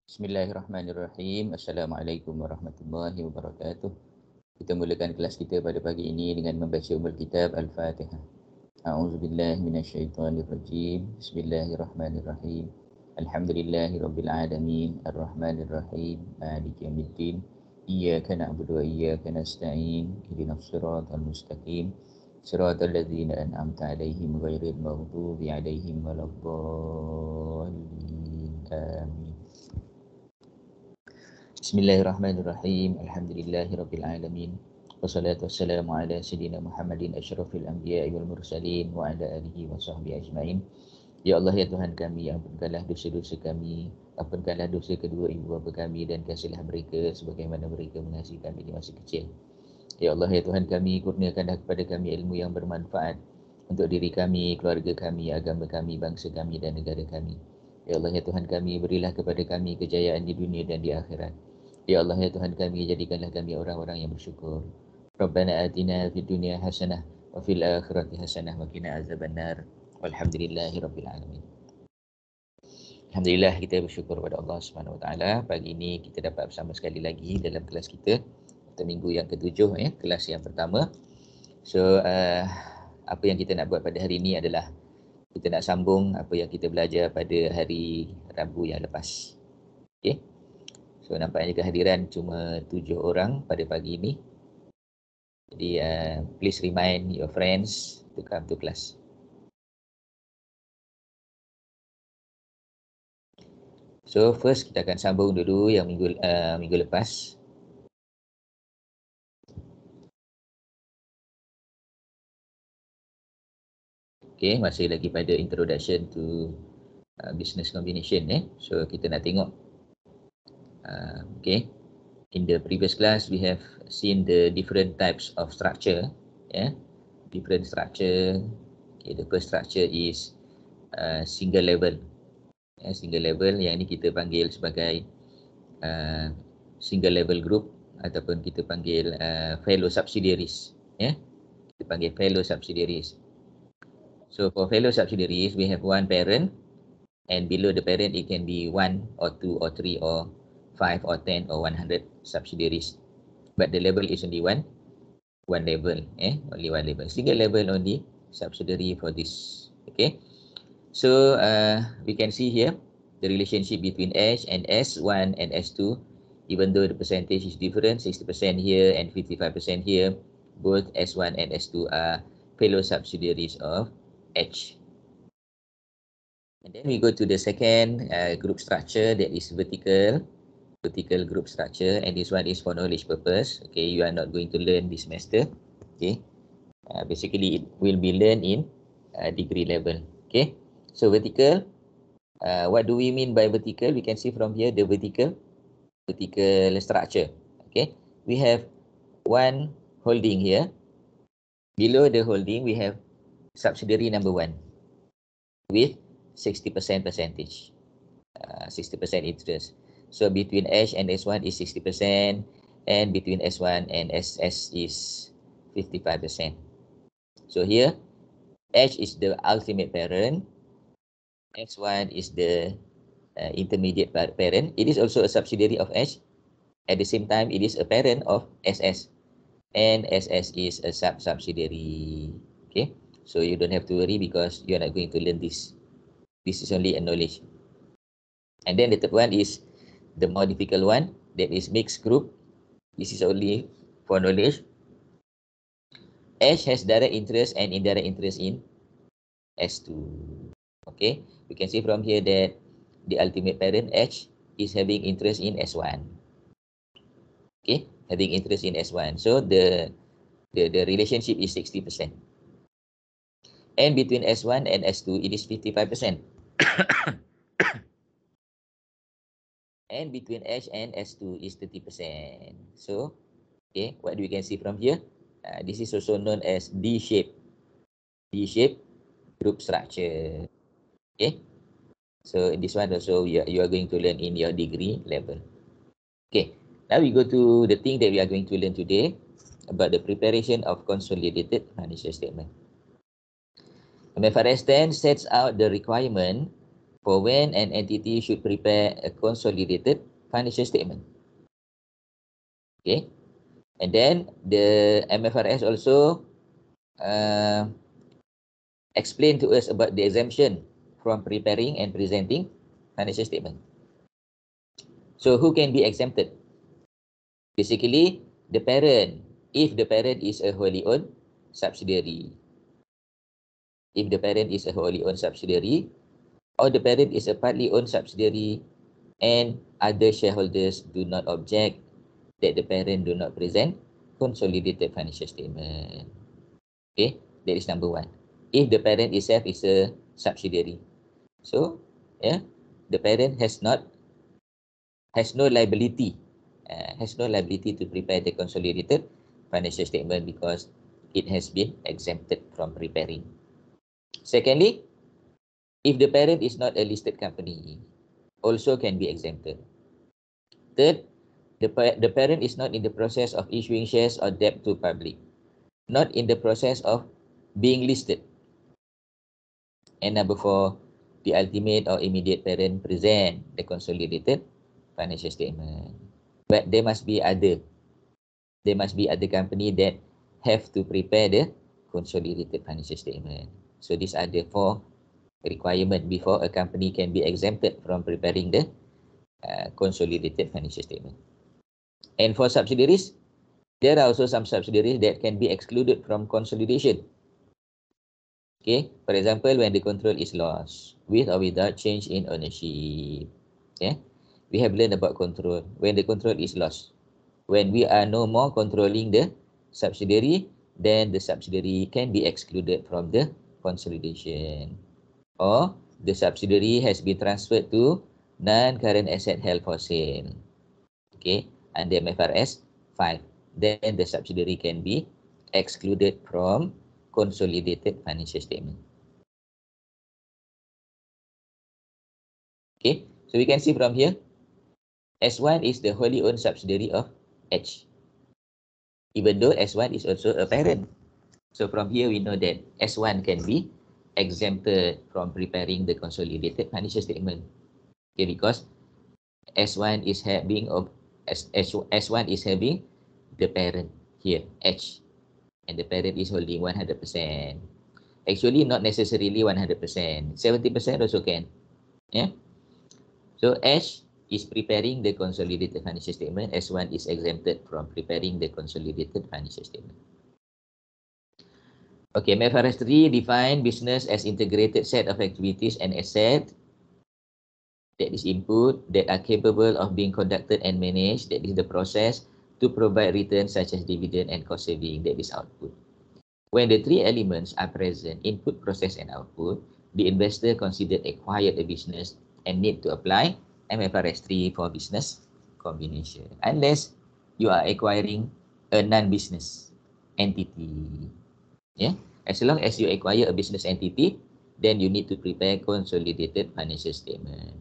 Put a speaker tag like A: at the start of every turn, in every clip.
A: Bismillahirrahmanirrahim. Assalamualaikum warahmatullahi wabarakatuh. Kita mulakan kelas kita pada pagi ini dengan membaca ummul kitab Al-Fatihah. A'udzubillahi minasyaitonirrajim. Bismillahirrahmanirrahim. Alhamdulillahirabbil alamin, arrahmanirrahim, maliki yaumiddin. Iyyaka na'budu wa iyyaka nasta'in. Ihdinas siratal mustaqim. Siratal ladzina an'amta 'alaihim ghairil maghdubi 'alaihim waladdallin. Amin. Bismillahirrahmanirrahim. Alhamdulillahirabbil alamin. Wassalatu wassalamu ala sayyidina Muhammadin asyrafil anbiya'i wal mursalin wa ala alihi wa sahbihi ajmain. Ya Allah, ya Tuhan kami, ampunkanlah dosa-dosa kami, ampunkanlah dosa kedua ibu bapa kami dan kasihilah mereka sebagaimana mereka mengasihi kami di masa kecil. Ya Allah, ya Tuhan kami, kurniakanlah kepada kami ilmu yang bermanfaat untuk diri kami, keluarga kami, agama kami, bangsa kami dan negara kami. Ya Allah, ya Tuhan kami, berilah kepada kami kejayaan di dunia dan di akhirat. Ya Allah, ya Tuhan kami, jadikanlah kami orang-orang yang bersyukur. Rabbana atina fid dunya hasanah wa fil akhirati hasanah wa qina azabannar. Walhamdulillahi rabbil alamin. Alhamdulillah, kita bersyukur kepada Allah Subhanahu wa taala. Pagi ini kita dapat bersama sekali lagi dalam kelas kita untuk minggu yang ke-7 kelas yang pertama. So apa yang kita nak buat pada hari ini adalah kita nak sambung apa yang kita belajar pada hari Rabu yang lepas. Okey. So nampaknya kehadiran cuma 7 orang pada pagi ini. Jadi please remind your friends to come to class. So first kita akan sambung dulu yang minggu lepas. Okay, masih lagi pada introduction to business combination. So kita nak tengok. Okay, in the previous class we have seen the different types of structure. Different structure. Okay, the first structure is single level. Single level yang ini kita panggil sebagai single level group ataupun kita panggil fellow subsidiaries. Kita panggil fellow subsidiaries. So for fellow subsidiaries, we have one parent, and below the parent it can be 1 or 2 or 3 or 5 or 10 or 100 subsidiaries. But the level is only one level. Only one level. Single level only subsidiary for this. Okay. So we can see here the relationship between H and S1 and S2. Even though the percentage is different, 60% here and 55% here, both S1 and S2 are fellow subsidiaries of H. And then we go to the second group structure, that is vertical group structure, and this one is for knowledge purpose. Okay, you are not going to learn this semester. Okay, basically it will be learned in degree level. Okay, so vertical, what do we mean by vertical? We can see from here the vertical structure. Okay, we have one holding here. Below the holding we have subsidiary number 1 with 60% percentage, 60% interest. So between H and S1 is 60%, and between S1 and SS is 55%. So here, H is the ultimate parent, S1 is the intermediate parent. It is also a subsidiary of H. At the same time, it is a parent of SS, and SS is a subsidiary. Okay, so you don't have to worry because you are not going to learn this. This is only a knowledge. And then the third one is the more difficult one, that is mixed group. This is only for knowledge. H has direct interest and indirect interest in S2. Okay, we can see from here that the ultimate parent H is having interest in S1. Okay, having interest in S1. So the relationship is 60%. And between S1 and S2, it is 55%. And between H and S2 is 30%. So, okay, what we can see from here? This is also known as D-shape group structure. Okay, so this one also you are going to learn in your degree level. Okay, now we go to the thing that we are going to learn today about the preparation of consolidated financial statement. MFRS 10 sets out the requirement for when an entity should prepare a consolidated financial statement. Okay, and then the MFRS also explain to us about the exemption from preparing and presenting financial statement. So who can be exempted? Basically, the parent, if the parent is a wholly owned subsidiary. If the parent is a wholly owned subsidiary, or the parent is a partly owned subsidiary, and other shareholders do not object that the parent do not present consolidated financial statement. Okay, that is number one. If the parent itself is a subsidiary, so yeah, the parent has no liability to prepare the consolidated financial statement because it has been exempted from preparing. Secondly, if the parent is not a listed company, also can be exempted. Third, the parent is not in the process of issuing shares or debt to public, not in the process of being listed. And number four, the ultimate or immediate parent present the consolidated financial statement. But there must be other company that have to prepare the consolidated financial statement. So these are the four requirements before a company can be exempted from preparing the consolidated financial statement. And for subsidiaries, there are also some subsidiaries that can be excluded from consolidation. Okay, for example, when the control is lost with or without change in ownership. Okay, we have learned about control. When the control is lost, when we are no more controlling the subsidiary, then the subsidiary can be excluded from the consolidation, or the subsidiary has been transferred to non-current asset held for sale. Okay, under MFRS 5, then the subsidiary can be excluded from consolidated financial statement. Okay, so we can see from here, S1 is the wholly owned subsidiary of H, even though S1 is also a parent. So from here we know that S1 can be exempted from preparing the consolidated financial statement. Okay, because S1 is having S1 is having the parent here, H, and the parent is holding 100%. Actually, not necessarily 100%. 70% also can. Yeah. So H is preparing the consolidated financial statement. S1 is exempted from preparing the consolidated financial statement. Okay, MFRS 3 define business as integrated set of activities and assets that is input that are capable of being conducted and managed. That is the process to provide returns such as dividend and cost saving. That is output. When the three elements are present, input, process, and output, the investor considered acquired a business and need to apply MFRS 3 for business combination. Unless you are acquiring a non-business entity. Yeah, as long as you acquire a business entity, then you need to prepare consolidated financial statement.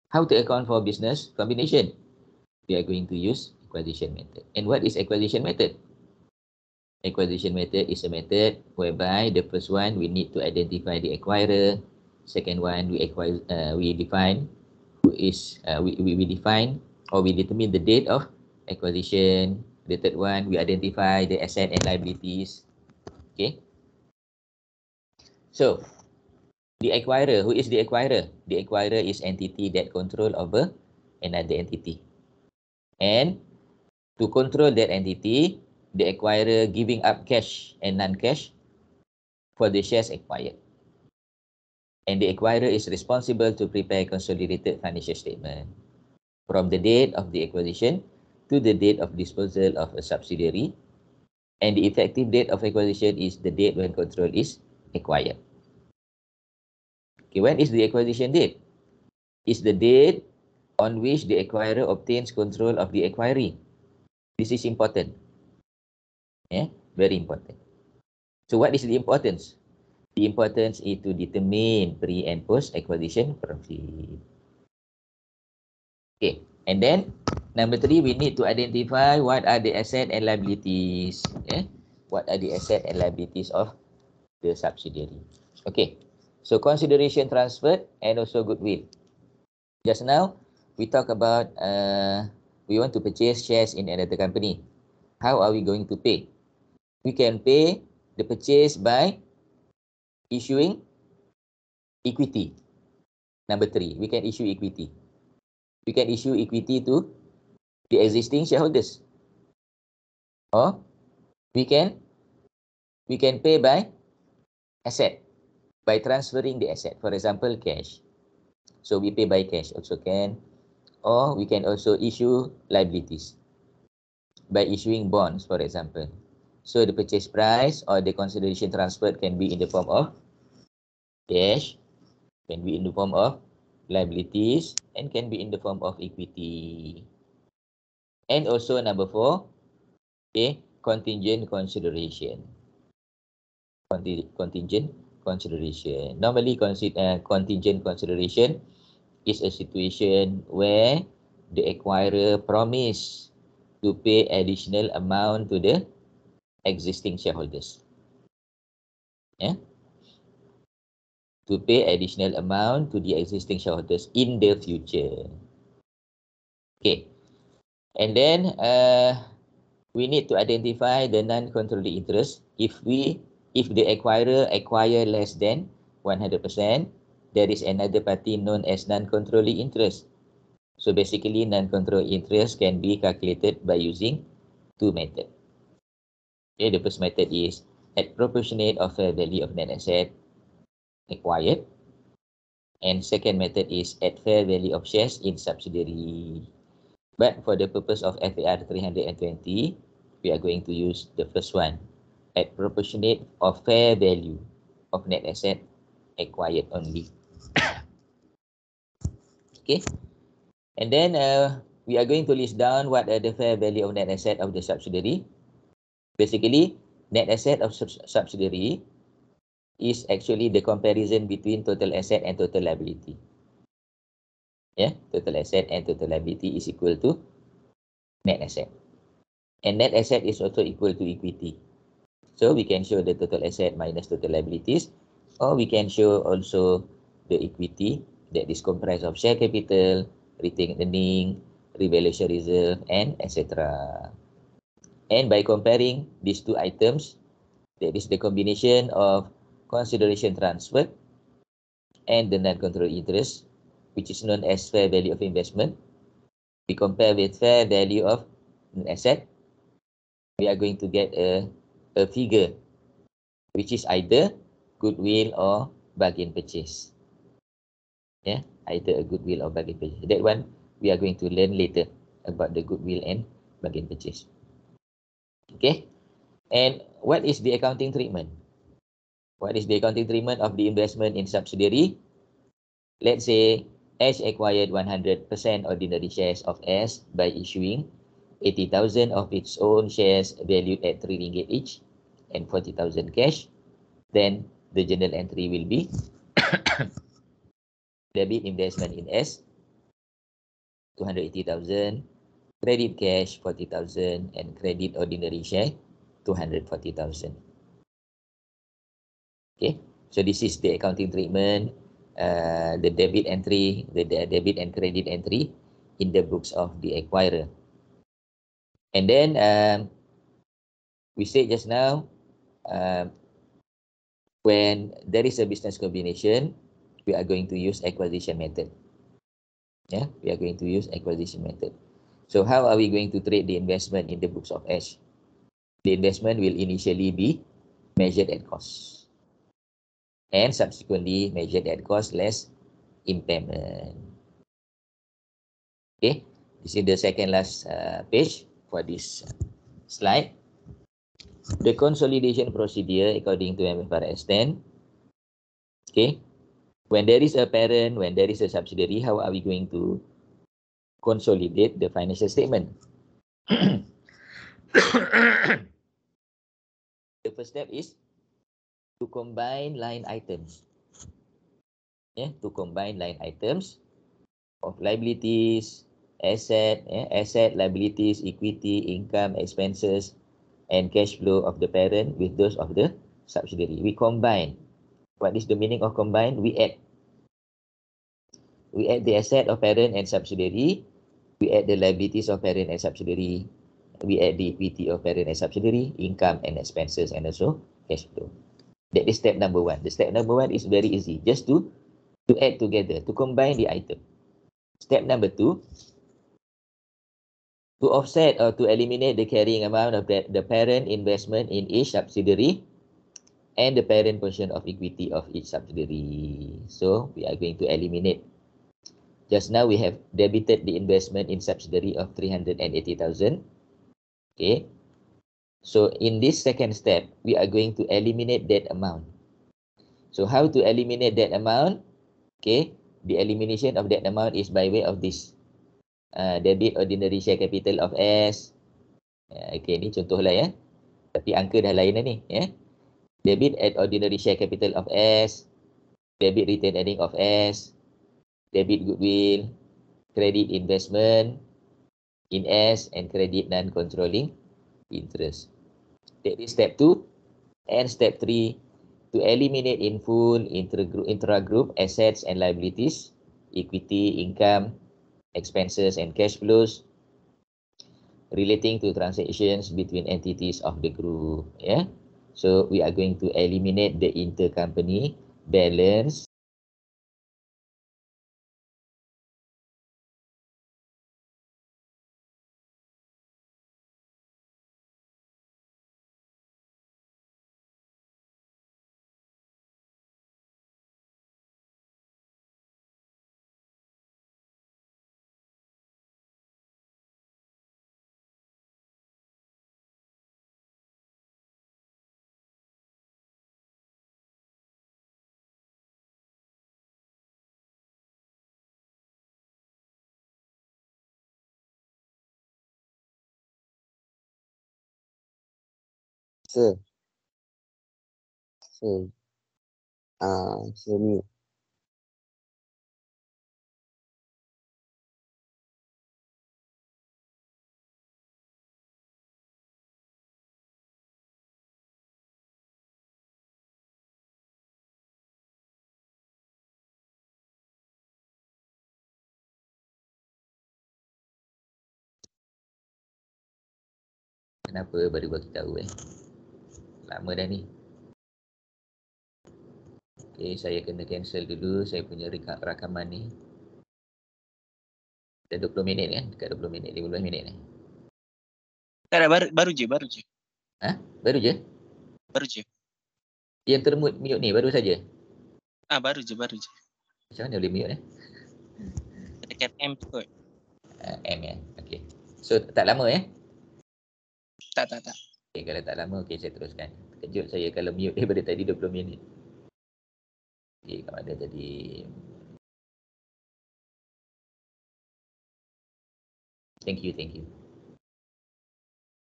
A: How to account for business combination? We are going to use acquisition method. And what is acquisition method? Acquisition method is a method whereby the first one we need to identify the acquirer. Second one we define who is we define or we determine the date of acquisition. The third one we identify the asset and liabilities. Okay. So the acquirer, who is the acquirer? The acquirer is entity that control over another entity. And to control that entity, the acquirer giving up cash and non-cash for the shares acquired. And the acquirer is responsible to prepare consolidated financial statement from the date of the acquisition to the date of disposal of a subsidiary. And the effective date of acquisition is the date when control is acquired. Okay, when is the acquisition date? Is the date on which the acquirer obtains control of the acquiree. This is important. Yeah, very important. So what is the importance? The importance is to determine pre and post acquisition profit. Okay, and then number 3, we need to identify what are the asset and liabilities. Yeah, what are the asset and liabilities of the subsidiary. Okay, So consideration transferred and also goodwill. Just now, we talk about we want to purchase shares in another company. How are we going to pay? We can pay the purchase by issuing equity. Number 3, we can issue equity. We can issue equity to the existing shareholders. Or we can pay by asset, by transferring the asset. For example, cash. So we pay by cash also can. Or we can also issue liabilities by issuing bonds, for example. So the purchase price or the consideration transferred can be in the form of cash, can be in the form of liabilities, and can be in the form of equity. And also number 4, okay, contingent consideration. Contingent consideration. Normally, contingent consideration is a situation where the acquirer promise to pay additional amount to the existing shareholders. Yeah? To pay additional amount to the existing shareholders in the future. Okay. And then we need to identify the non-controlling interest. If the acquirer acquire less than 100%, there is another party known as non-controlling interest. So basically, non-controlling interest can be calculated by using 2 methods. Okay, the first method is at proportionate of fair value of net asset acquired. And second method is at fair value of shares in subsidiary. But for the purpose of FAR 320, we are going to use the first one, at proportionate of fair value of net asset acquired only. Okay. And then we are going to list down what are the fair value of net asset of the subsidiary. Basically, net asset of subsidiary is actually the comparison between total asset and total liability. Yeah, total asset and total liability is equal to net asset. And net asset is also equal to equity. So we can show the total asset minus total liabilities, or we can show also the equity that is comprised of share capital, retained earning, revaluation reserve, and etc. And by comparing these two items, that is the combination of consideration transferred and the non-controlling interest, which is known as fair value of investment. We compare with fair value of an asset. We are going to get a figure which is either goodwill or bargain purchase. Yeah, either a goodwill or bargain purchase. That one we are going to learn later about the goodwill and bargain purchase. Okay, and what is the accounting treatment? What is the accounting treatment of the investment in subsidiary? Let's say Ash acquired 100% ordinary shares of S by issuing 80,000 of its own shares valued at 3 ringgit each and 40,000 cash. Then the journal entry will be debit investment in S 280,000, credit cash 40,000, and credit ordinary share 240,000. Okay, so this is the accounting treatment, the debit entry, the debit and credit entry in the books of the acquirer. And then we said just now, when there is a business combination, we are going to use acquisition method. Yeah, we are going to use acquisition method. So how are we going to treat the investment in the books of Ash? The investment will initially be measured at cost and subsequently measured at cost less impairment. Okay, this is the second last page for this slide. The consolidation procedure according to MFRS 10. Okay, when there is a parent, when there is a subsidiary, how are we going to consolidate the financial statement? The first step is to combine line items. Yeah, to combine line items of liabilities, asset, liabilities, equity, income, expenses, and cash flow of the parent with those of the subsidiary. We combine What is the meaning of combine? We add the asset of parent and subsidiary. We add the liabilities of parent and subsidiary. We add the equity of parent and subsidiary, income and expenses, and also cash flow. That is step number 1. The step number 1 is very easy. Just to add together, to combine the item. Step number 2, to offset or to eliminate the carrying amount of the parent investment in each subsidiary and the parent portion of equity of each subsidiary. So we are going to eliminate. Just now we have debited the investment in subsidiary of 380,000. Okay. So in this second step, we are going to eliminate that amount. So how to eliminate that amount? Okay. The elimination of that amount is by way of this. Debit ordinary share capital of S. Okay, ni contoh lah ya. Tapi angka dah lain dah ni. Ya. Debit at ordinary share capital of S. Debit retained earning of S. Debit goodwill. Credit investment in S and credit non-controlling interest. That is step 2. And step 3, to eliminate in full intra-group assets and liabilities, equity, income, expenses and cash flows relating to transactions between entities of the group. Yeah. So we are going to eliminate the intercompany balance.
B: Sir. Mute.
A: Kenapa baru bagi tahu lama dah ni. Okay, saya kena cancel dulu saya punya rakaman ni. Dah 20 minit kan? Dekat 20 minit, 15 minit ni.
C: Tak ada, baru je.
A: Baru je?
C: Baru je.
A: Yang termute ni baru saja?
C: Baru je.
A: Macam mana boleh mute
C: Dekat M tu kot.
A: M ya? Okay. So tak lama
C: Tak.
A: Okay, kalau tak lama, okay, saya teruskan. Terkejut saya kalau mute daripada tadi 20 minit. Okay, kalau ada tadi. Thank you.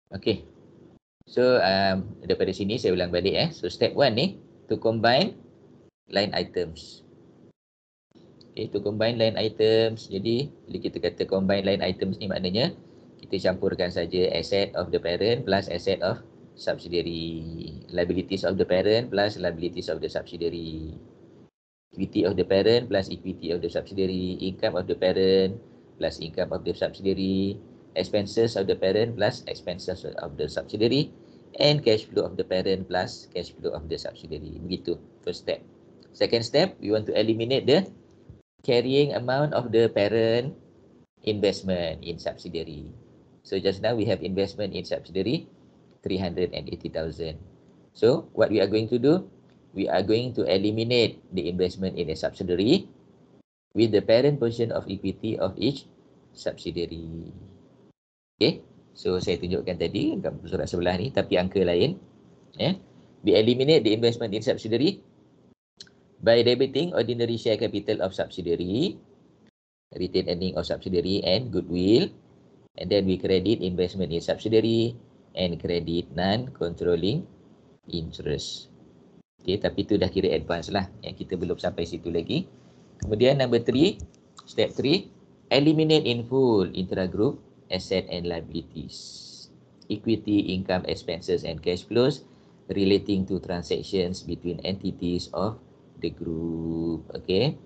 A: Okay. So, daripada sini saya ulang balik So, step 1 ni, to combine line items. Okay, to combine line items. Jadi, bila kita kata combine line items ni maknanya, kita campurkan saja asset of the parent plus asset of subsidiary. Liabilities of the parent plus liabilities of the subsidiary. Equity of the parent plus equity of the subsidiary. Income of the parent plus income of the subsidiary. Expenses of the parent plus expenses of the subsidiary. And cash flow of the parent plus cash flow of the subsidiary. Begitu, first step. Second step, we want to eliminate the carrying amount of the parent investment in subsidiary. So just now we have investment in subsidiary 380,000. So what we are going to do, we are going to eliminate the investment in a subsidiary with the parent portion of equity of each subsidiary. Okay, so saya tunjukkan tadi kat surat sebelah ni tapi angka lain. We eliminate the investment in subsidiary by debiting ordinary share capital of subsidiary, retained earning of subsidiary and goodwill, and then we credit investment in subsidiary and credit non-controlling interest. Okay, tapi tu dah kira advance lah. Kita belum sampai situ lagi. Kemudian number 3, step 3, eliminate in full intra-group asset and liabilities, equity, income, expenses and cash flows relating to transactions between entities of the group. Okay.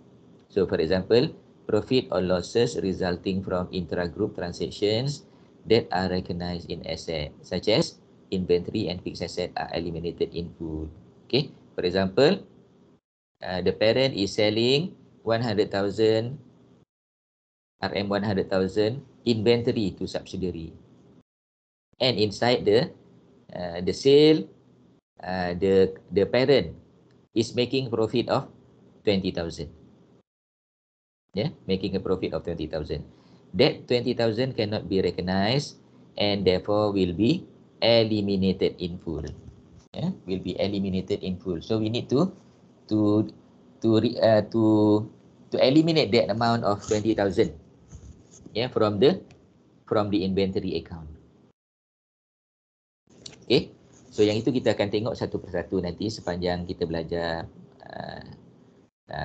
A: So for example, profit or losses resulting from intra-group transactions that are recognized in asset, such as inventory and fixed asset are eliminated in full. Okay. For example, the parent is selling 100,000 100,000 inventory to subsidiary, and inside the sale, the parent is making profit of 20,000. Yeah, making a profit of 20,000. That 20,000 cannot be recognized and therefore will be eliminated in full. Yeah, will be eliminated in full. So we need to to re, uh, to to eliminate that amount of 20,000. Yeah, from the inventory account. Okay. So yang itu kita akan tengok satu persatu nanti sepanjang kita belajar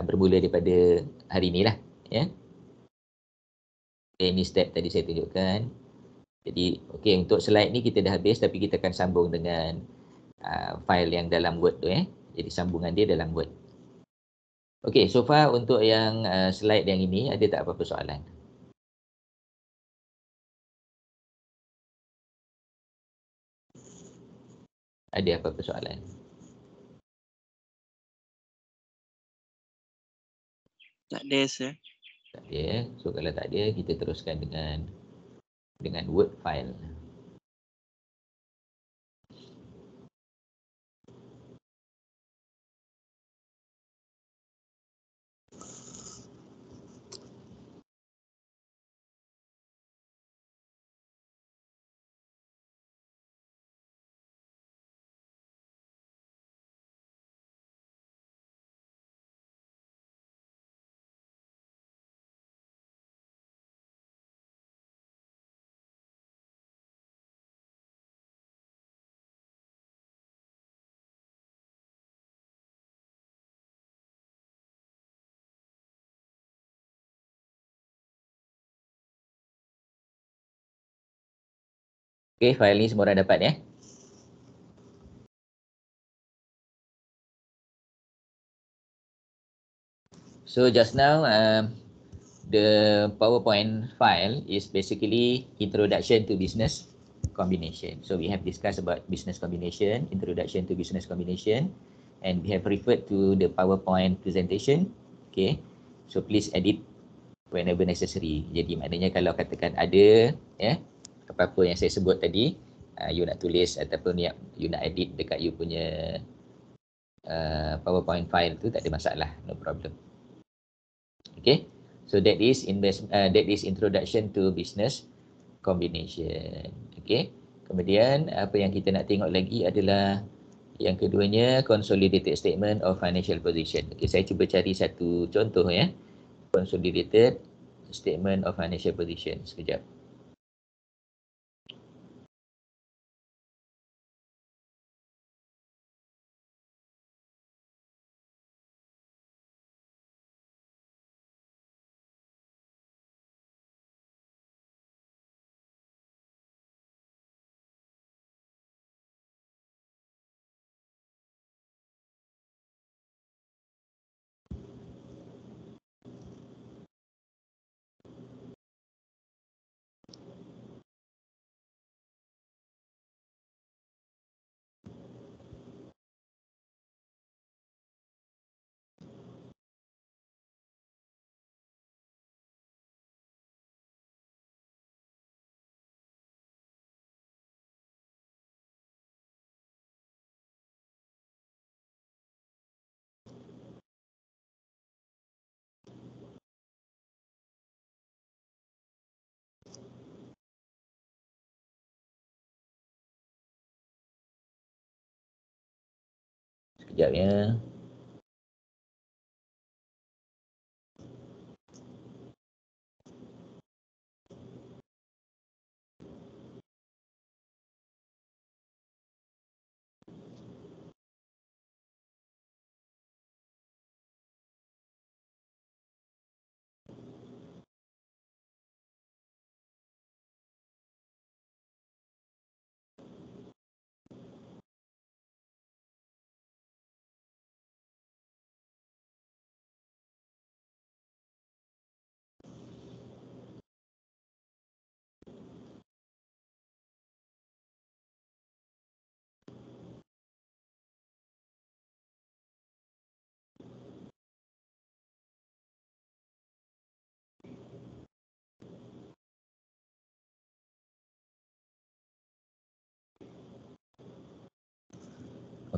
A: bermula daripada hari ni lah. Ya. Ini step tadi saya tunjukkan. Jadi, okey, untuk slide ni kita dah habis tapi kita akan sambung dengan file yang dalam Word tu. Jadi sambungan dia dalam Word. Okey, so far untuk yang slide yang ini ada tak apa-apa soalan? Ada apa-apa soalan?
C: Tak ada, sir.
A: Tak ada. So kalau tak ada, kita teruskan dengan Word file. Okey, file ni semua orang dapat ya? So just now, the PowerPoint file is basically introduction to business combination. So we have discussed about business combination, introduction to business combination, and we have referred to the PowerPoint presentation. Okay, so please edit whenever necessary. Jadi maknanya kalau katakan ada apa-apa yang saya sebut tadi, you nak tulis ataupun you nak edit dekat you punya PowerPoint file tu, tak ada masalah, no problem. Okay, so that is introduction to business combination. Okay, kemudian apa yang kita nak tengok lagi adalah yang keduanya, consolidated statement of financial position. Okay, saya cuba cari satu contoh ya. Consolidated statement of financial position. Sekejap. Sekejap ya.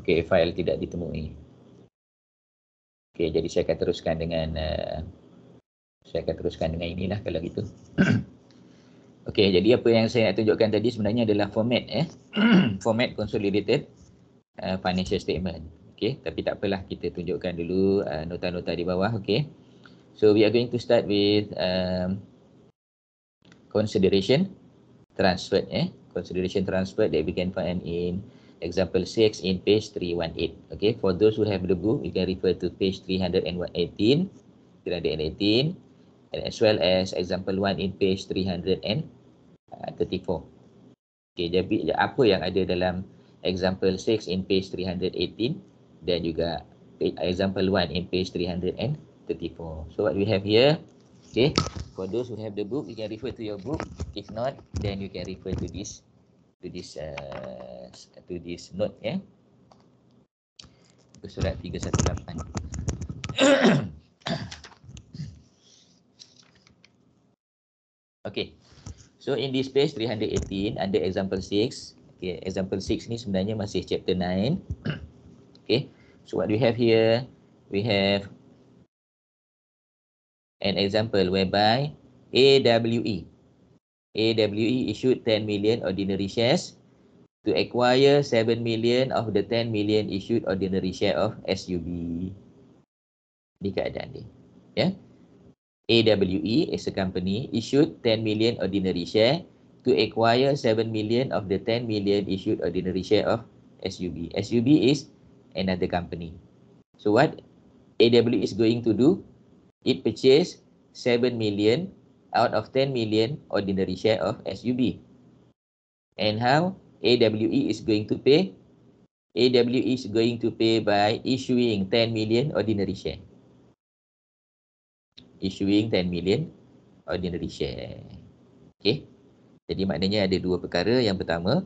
A: Okey, file tidak ditemui. Okey, jadi saya akan teruskan dengan inilah kalau gitu. Okey, jadi apa yang saya nak tunjukkan tadi sebenarnya adalah format format consolidated financial statement. Okey, tapi tak apalah, kita tunjukkan dulu nota-nota di bawah. Okey. So we are going to start with consideration transferred. Consideration transferred that we can find in example 6 in page 318. Okay, for those who have the book, you can refer to page 318, and as well as example 1 in page 334. Okay, jadi apa yang ada dalam example 6 in page 318 dan juga example 1 in page 334. So what we have here, okay, for those who have the book, you can refer to your book. If not, then you can refer to this note, ya. Surat 318. Okay. So in this page 318 under example 6, okay, example 6 ni sebenarnya masih chapter 9. Okay. So what we have here, we have an example whereby AWE issued 10 million ordinary shares to acquire 7 million of the 10 million issued ordinary share of SUB. Di keadaan dia. Ya. AWE as a company issued 10 million ordinary share to acquire 7 million of the 10 million issued ordinary share of SUB. SUB is another company. So what AWE is going to do? It purchased 7 million out of 10 million ordinary share of SUB. And how AWE is going to pay? AWE is going to pay by issuing 10 million ordinary share. Issuing 10 million ordinary share. Okay. Jadi maknanya ada dua perkara. Yang pertama,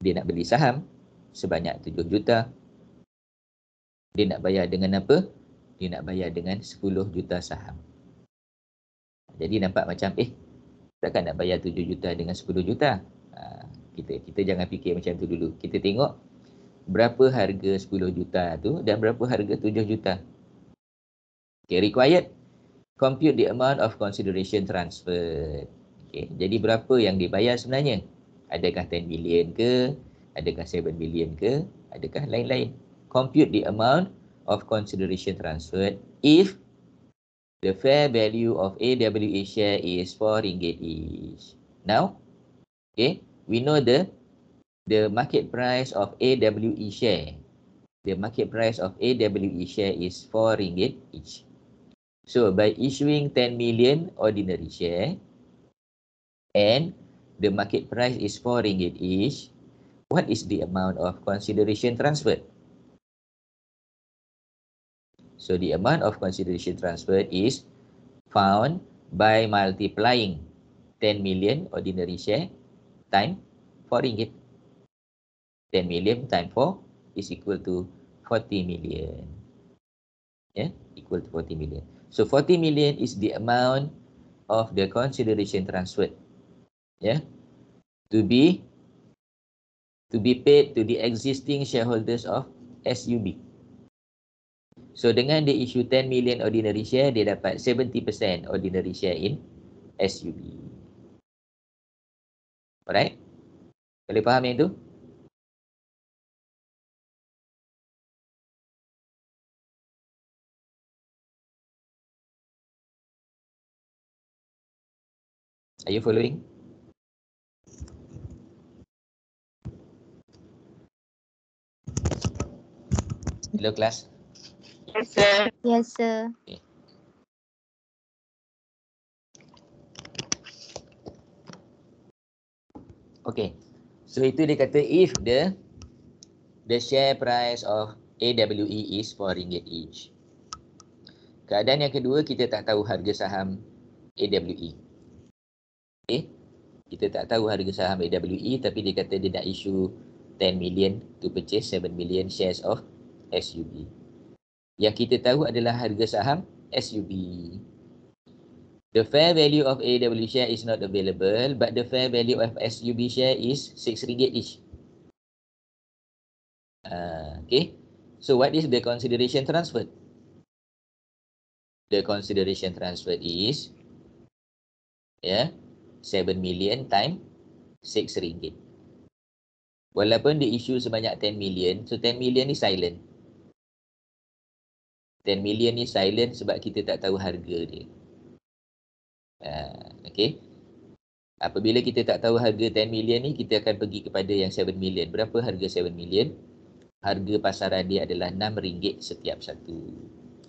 A: dia nak beli saham sebanyak 7 juta. Dia nak bayar dengan apa? Dia nak bayar dengan 10 juta saham. Jadi nampak macam, takkan nak bayar 7 juta dengan 10 juta? Kita jangan fikir macam tu dulu. Kita tengok berapa harga 10 juta tu dan berapa harga 7 juta. Okay, required. Compute the amount of consideration transferred. Okay, jadi berapa yang dibayar sebenarnya? Adakah 10 million ke? Adakah 7 million ke? Adakah lain-lain? Compute the amount of consideration transferred if the fair value of AWE share is 4 ringgit each. Now, okay, we know the market price of AWE share. The market price of AWE share is 4 ringgit each. So by issuing 10 million ordinary share and the market price is 4 ringgit each, what is the amount of consideration transferred? So the amount of consideration transferred is found by multiplying 10 million ordinary share times 4 ringgit. 10 million times 4 is equal to 40 million. Yeah, equal to 40 million. So 40 million is the amount of the consideration transferred, yeah, to be paid to the existing shareholders of SUB. So dengan dia issue 10 million ordinary share, dia dapat 70% ordinary share in SUB. Alright? Boleh faham yang itu? Are you following? Hello class?
B: Yes, sir.
D: Yes, sir.
A: Okay. Okay. So itu dia kata if the share price of AWE is 4 ringgit each. Keadaan yang kedua, kita tak tahu harga saham AWE. Okay. Kita tak tahu harga saham AWE, tapi dia kata dia nak issue 10 million to purchase 7 million shares of SUB. Yang kita tahu adalah harga saham SUB. The fair value of AWE share is not available, but the fair value of SUB share is 6 ringgit each. Okay. So what is the consideration transferred? The consideration transferred is 7 million times 6 ringgit. Walaupun dia issue sebanyak 10 million, so 10 million ni silent. 10 million ni silent sebab kita tak tahu harga dia. Okay. Apabila kita tak tahu harga 10 million ni, kita akan pergi kepada yang 7 million. Berapa harga 7 million? Harga pasaran dia adalah RM6 setiap satu.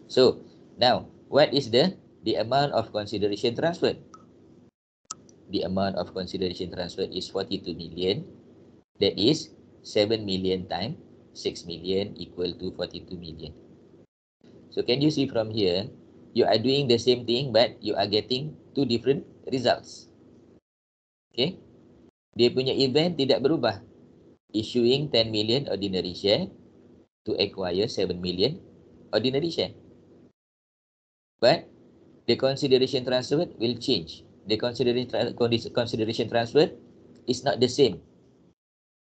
A: So, now, what is the amount of consideration transferred? The amount of consideration transferred is 42 million. That is 7 million times 6 million equal to 42 million. So, can you see from here, you are doing the same thing but you are getting two different results. Okay. Dia punya event tidak berubah. Issuing 10 million ordinary share to acquire 7 million ordinary share. But the consideration transferred will change. The consideration transferred is not the same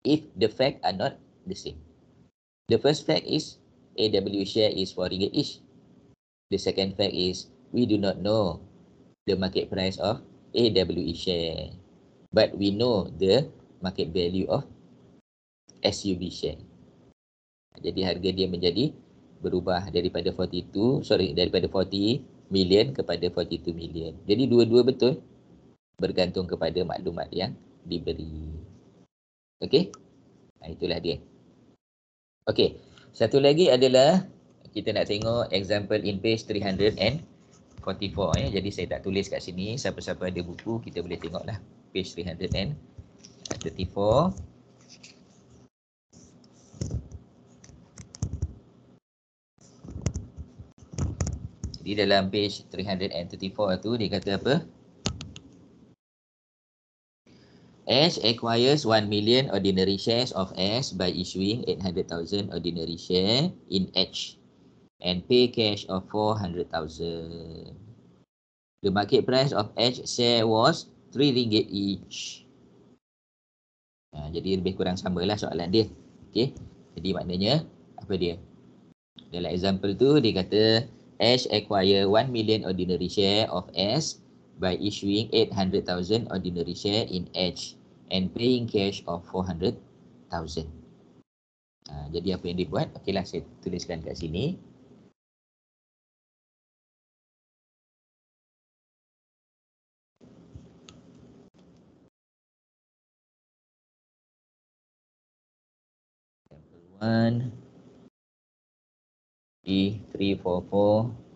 A: if the facts are not the same. The first fact is AW share is RM4 each. The second fact is we do not know the market price of AWE share. But we know the market value of SUB share. Jadi harga dia menjadi berubah daripada 40 million kepada 42 million. Jadi dua-dua betul bergantung kepada maklumat yang diberi. Okey? Itulah dia. Okey. Satu lagi adalah kita nak tengok example in page 344 ya. Jadi saya tak tulis kat sini. Siapa-siapa ada buku kita boleh tengoklah page 334. Di dalam page 334 tu dia kata apa? S acquires 1 million ordinary shares of S by issuing 800,000 ordinary share in H and pay cash of 400,000. The market price of H share was RM3 each. Jadi lebih kurang samalah soalan dia. Okey. Jadi maknanya apa dia? Dalam example tu dia kata H acquire 1 million ordinary share of S by issuing 800,000 ordinary share in H and paying cash of 400,000. Jadi apa yang dia buat? Okeylah saya tuliskan kat sini. Example 1 E344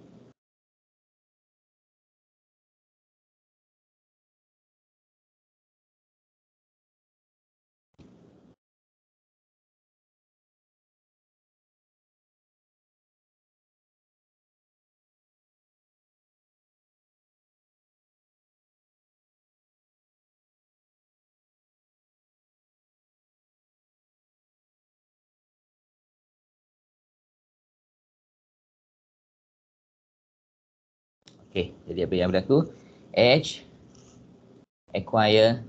A: Okey, jadi apa yang berlaku? H acquire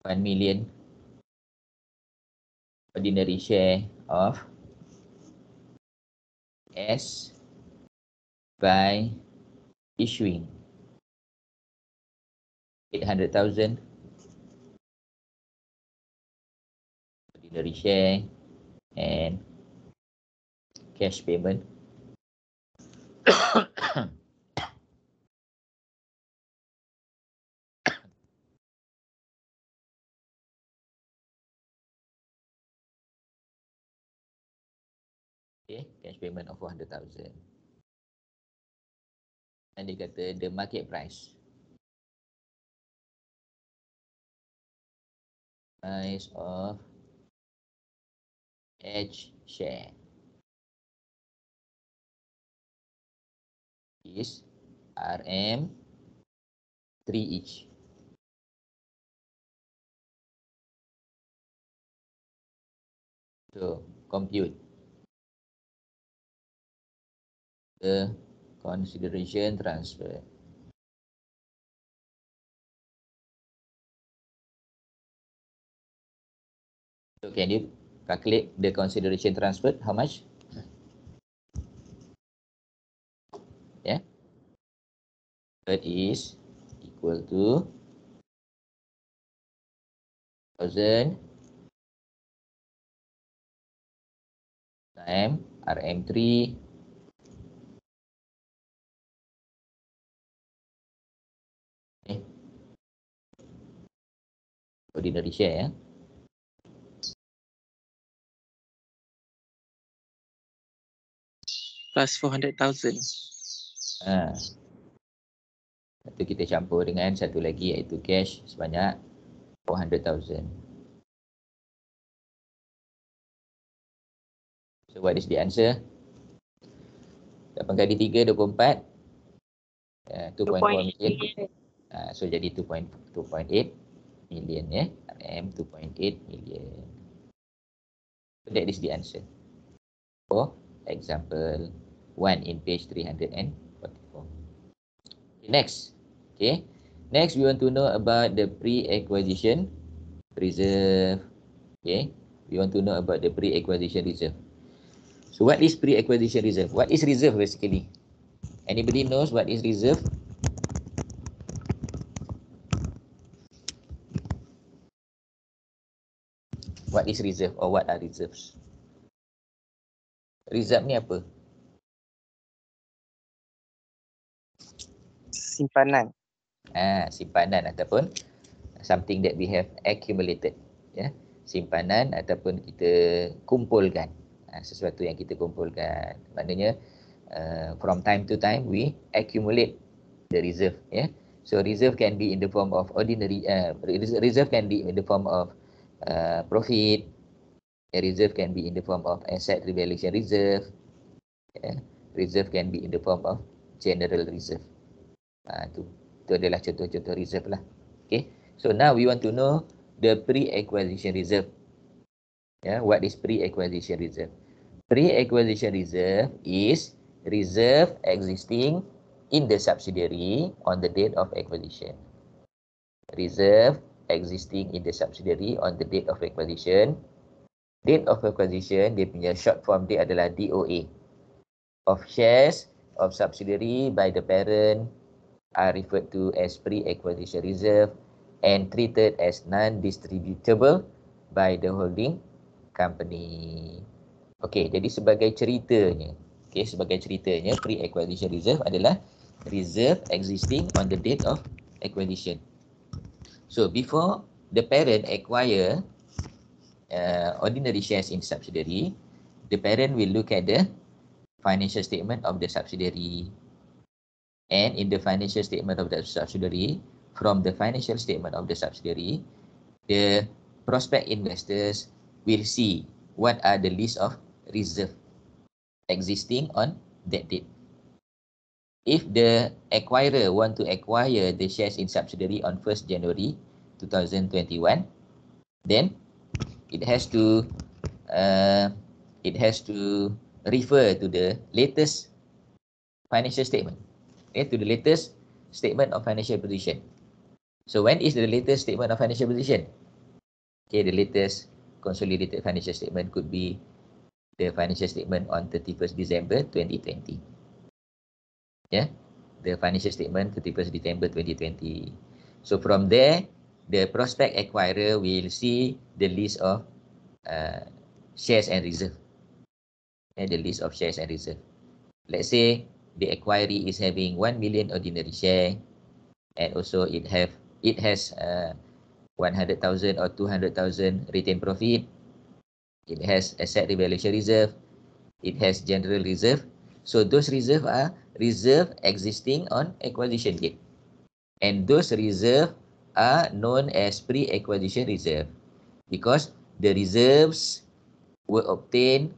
A: 1 million ordinary share of S by issuing 800,000 ordinary share and cash payment cash payment of 400,000. Dan dia kata the market price of H share is RM3 each. So compute the consideration transfer. So can you calculate the consideration transferred? How much? Yeah. That is equal to 1,000 times RM3 ordinary share, ya.
C: Plus 400,000.
A: Itu kita campur dengan satu lagi iaitu cash sebanyak 400,000. So what is the answer? 8 kali 3 24. 2.4 million. So jadi 2.8 million, ya. RM 2.8 million. So that is the answer for example 1 in page 344. Next. Okay. Next, we want to know about the pre-acquisition reserve. Okay. We want to know about the pre-acquisition reserve. So what is pre-acquisition reserve? What is reserve basically? Anybody knows what is reserve? What is reserve or what are reserves? Reserve ni apa?
C: Simpanan.
A: Simpanan ataupun something that we have accumulated, ya. Simpanan ataupun kita kumpulkan, sesuatu yang kita kumpulkan. Maknanya from time to time we accumulate the reserve, ya. So reserve can be in the form of ordinary reserve can be in the form of profit. A reserve can be in the form of asset revaluation reserve. Reserve can be in the form of general reserve. Itu adalah contoh-contoh reserve lah. Okay. So now we want to know the pre-acquisition reserve. What is pre-acquisition reserve? Pre-acquisition reserve is reserve existing in the subsidiary on the date of acquisition. Reserve existing in the subsidiary on the date of acquisition. Date of acquisition, dia punya short form dia adalah DOA. Of shares of subsidiary by the parent are referred to as pre-acquisition reserve and treated as non-distributable by the holding company. Okey, jadi sebagai ceritanya, pre-acquisition reserve adalah reserve existing on the date of acquisition. So before the parent acquire ordinary shares in subsidiary, the parent will look at the financial statement of the subsidiary. And in the financial statement of the subsidiary, from the financial statement of the subsidiary, the prospect investors will see what are the list of reserve existing on that date. If the acquirer want to acquire the shares in subsidiary on 1st January 2021, then it has to refer to the latest financial statement. To the latest statement of financial position. So when is the latest statement of financial position? The latest consolidated financial statement could be the financial statement on 31st December 2020. The financial statement 31st December 2020. So from there, the prospect acquirer will see the list of shares and reserve. The list of shares and reserve. Let's say the acquiree is having 1 million ordinary share, and also it has 100,000 or 200,000 retained profit. It has asset revaluation reserve. It has general reserve. So those reserve are reserve existing on acquisition date, and those reserve are known as pre-acquisition reserve because the reserves were obtained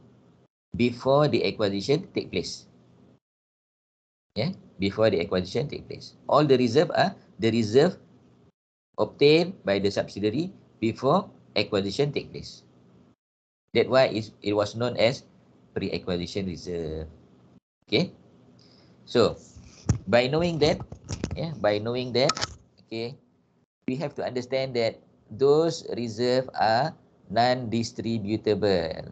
A: before the acquisition take place. Before the acquisition take place. All the reserve are the reserve obtained by the subsidiary before acquisition take place. That's why it was known as pre-acquisition reserve. Okay. So by knowing that, we have to understand that those reserve are non-distributable.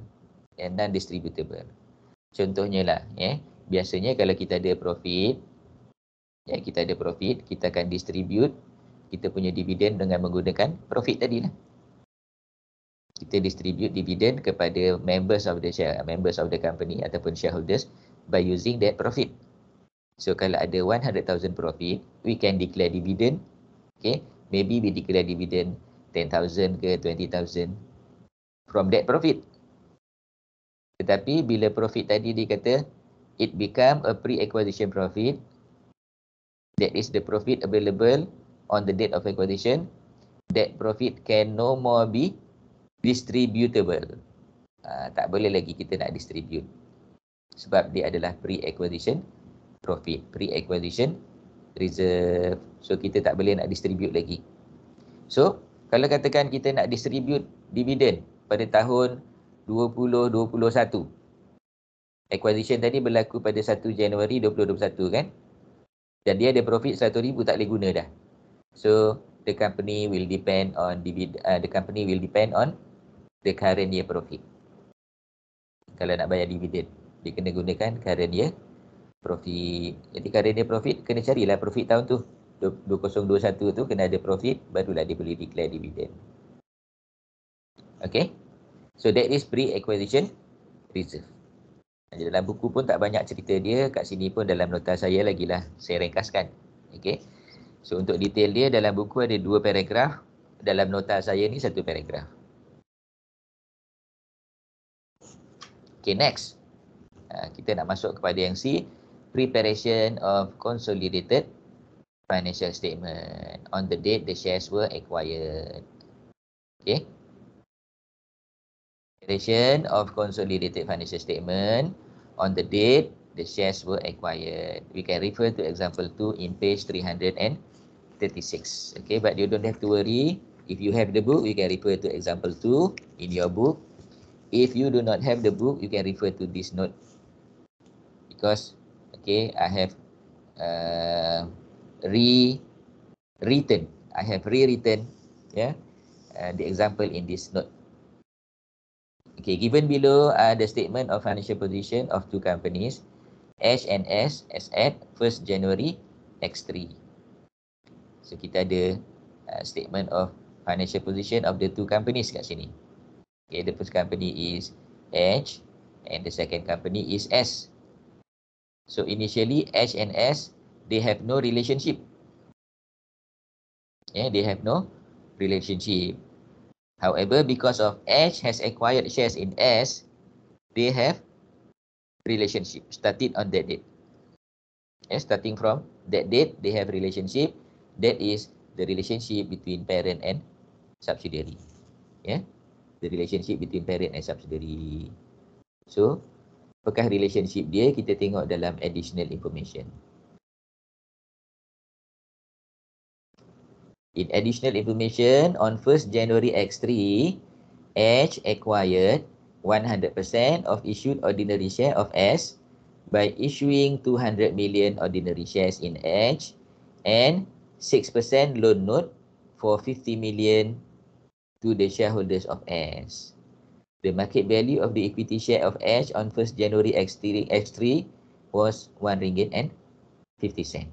A: Non-distributable. Contohnya lah, biasanya kalau kita ada profit, kita akan distribute kita punya dividen dengan menggunakan profit tadi lah. Kita distribute dividen kepada members of the company ataupun shareholders by using that profit. So kalau ada 100,000 profit, we can declare dividend. Okay, maybe we declare dividend 10,000 ke 20,000 from that profit. Tetapi bila profit tadi dikata it become a pre-acquisition profit, that is the profit available on the date of acquisition, that profit can no more be distributable. Tak boleh lagi kita nak distribute sebab dia adalah pre-acquisition profit, pre-acquisition reserve. So kita tak boleh nak distribute lagi. So kalau katakan kita nak distribute dividen pada tahun 2021, acquisition tadi berlaku pada 1 Januari 2021 kan, dan dia ada profit 100,000, tak boleh guna dah. So the company will depend on the current year profit. Kalau nak bayar dividen, dia kena gunakan current year profit. Jadi current year profit kena carilah profit tahun tu. 2021 tu kena ada profit, barulah dia boleh declare dividen. Okay. So that is pre-acquisition reserve. Dalam buku pun tak banyak cerita dia, kat sini pun dalam nota saya lagilah saya ringkaskan. Okay. So untuk detail dia dalam buku ada 2 paragraf, dalam nota saya ni 1 paragraf. Okay, next. Kita nak masuk kepada yang C, preparation of consolidated financial statement on the date the shares were acquired. Okay. Preparation of consolidated financial statement on the date the shares were acquired. We can refer to example 2 in page 336. Okay, but you don't have to worry. If you have the book, you can refer to example 2 in your book. If you do not have the book, you can refer to this note. Because, okay, I have rewritten the example in this note. Okay, given below are the statement of financial position of 2 companies, H&S as at 1st January X3. So kita ada statement of financial position of the 2 companies kat sini. Okay, the first company is H and the second company is S. So initially H and S, they have no relationship. They have no relationship. However, because of H has acquired shares in S, they have relationship started on that date. Starting from that date, they have relationship. That is the relationship between parent and subsidiary. The relationship between parent and subsidiary. So, apakah relationship dia? Kita tengok dalam additional information. In additional information, on 1st January X3, H acquired 100% of issued ordinary share of S by issuing 200 million ordinary shares in H and 6% loan note for 50 million to the shareholders of S. The market value of the equity share of H on 1st January X3 was RM1.50.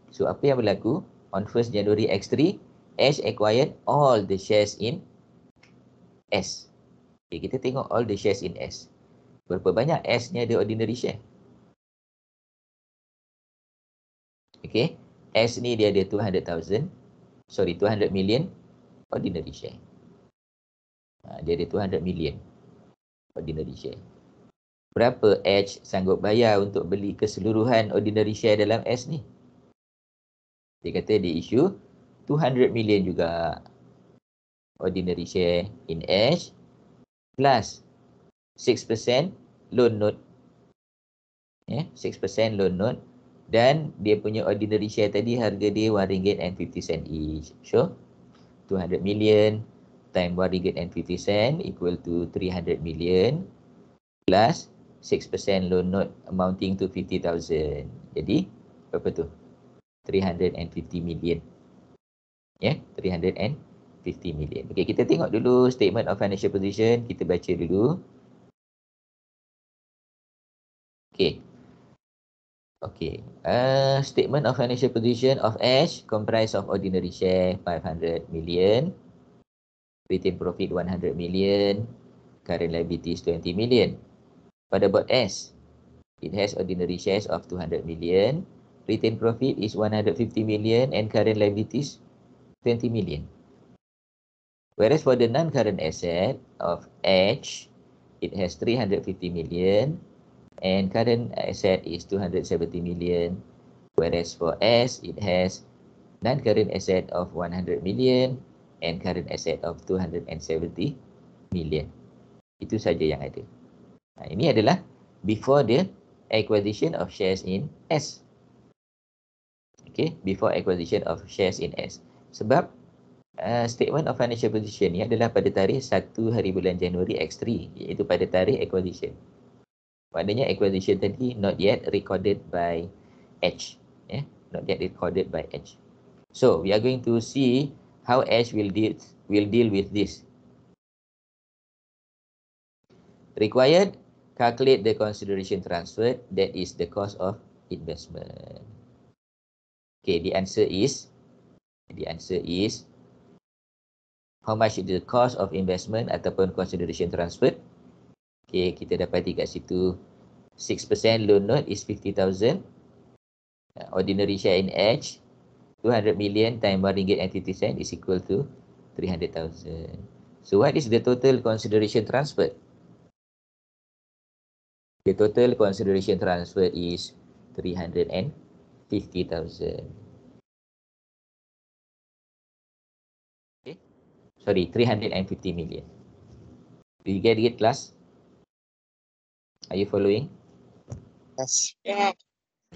A: So apa yang berlaku? On 1st January X3, H acquired all the shares in S. Okay, kita tengok all the shares in S. Berapa banyak S ni ada ordinary share? Okay, S ni dia ada 200 million ordinary share. Dia ada 200 million ordinary share. Berapa H sanggup bayar untuk beli keseluruhan ordinary share dalam S ni? Dia kata dia issue 200 million juga ordinary share in H plus 6% loan note. 6% loan note, dan dia punya ordinary share tadi harga dia RM1.50 each. So 200 million times RM1.50 equal to 300 million plus 6% loan note amounting to 50,000. Jadi berapa tu? 350 million. 350 50 million. Okey, kita tengok dulu statement of financial position. Kita baca dulu. Okey. Okey. Statement of financial position of Ash comprise of ordinary share 500 million, retained profit 100 million, current liabilities 20 million. Pada bot S, it has ordinary shares of 200 million, retained profit is 150 million and current liabilities 20 million. Whereas for the non-current asset of H, it has 350 million and current asset is 270 million. Whereas for S, it has non-current asset of 100 million and current asset of 270 million. Itu saja yang ada. Ini adalah before the acquisition of shares in S. Okay, before acquisition of shares in S. Sebab statement of financial position ni adalah pada tarikh 1 hari bulan Januari X3, iaitu pada tarikh acquisition. Maknanya acquisition tadi not yet recorded by H. Not yet recorded by H. So we are going to see how H will deal with this. Required, calculate the consideration transferred, that is the cost of investment. Okay, the answer is how much is the cost of investment ataupun consideration transferred. Okay, kita dapati kat situ 6% loan note is 50,000. Ordinary share in H 200 million times RM1.80 is equal to 300,000. So what is the total consideration transferred? The total consideration transferred is 350,000. Sorry, 350 million. Do you get it, class? Are you following?
C: Yes. Yeah.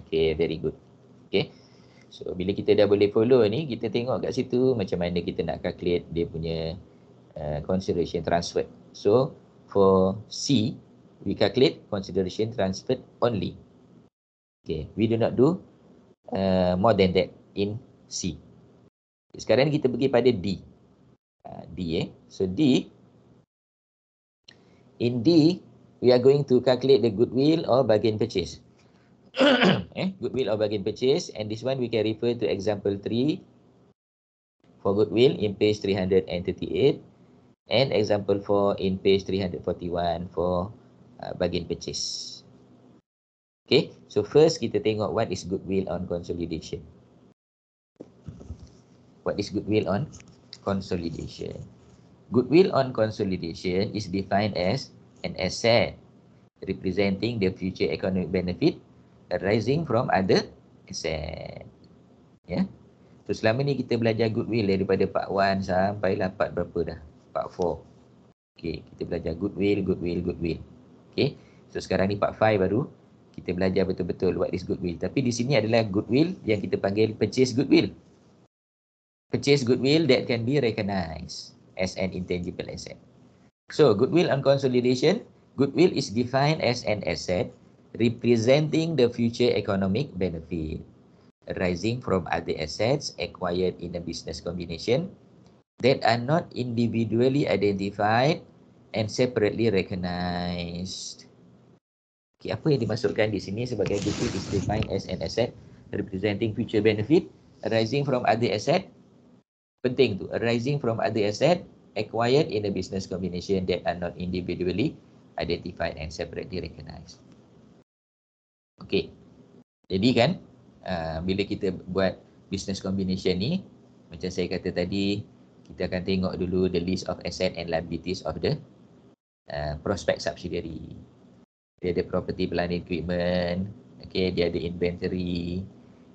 A: Okay, very good. Okay. So, bila kita dah boleh follow ni, kita tengok kat situ macam mana kita nak calculate dia punya consideration transferred. So, for C, we calculate consideration transferred only. Okay, we do not do more than that in C. Sekarang kita pergi pada D. So D, in D, we are going to calculate the goodwill or bargain purchase. Goodwill or bargain purchase, and this one we can refer to example 3 for goodwill in page 338 and example 4 in page 341 for bargain purchase. Okay, so first kita tengok what is goodwill on consolidation. What is goodwill on consolidation? Goodwill on consolidation is defined as an asset representing the future economic benefit arising from other asset. Ya. So selama ni kita belajar goodwill daripada part 1 sampailah part berapa dah? Part 4. Okey, kita belajar goodwill. Okey. So sekarang ni part 5 baru kita belajar betul-betul what is goodwill. Tapi di sini adalah goodwill yang kita panggil purchase goodwill. Purchase goodwill that can be recognized as an intangible asset. So, goodwill on consolidation, goodwill is defined as an asset representing the future economic benefit arising from other assets acquired in a business combination that are not individually identified and separately recognized. Okay, apa yang dimasukkan di sini sebagai goodwill is defined as an asset representing future benefit arising from other asset. Penting tu, arising from other asset acquired in a business combination that are not individually identified and separately recognized. Okay, jadi kan bila kita buat business combination ni, macam saya kata tadi, kita akan tengok dulu the list of asset and liabilities of the prospect subsidiary. Dia ada property, plant and equipment, okay, dia ada inventory,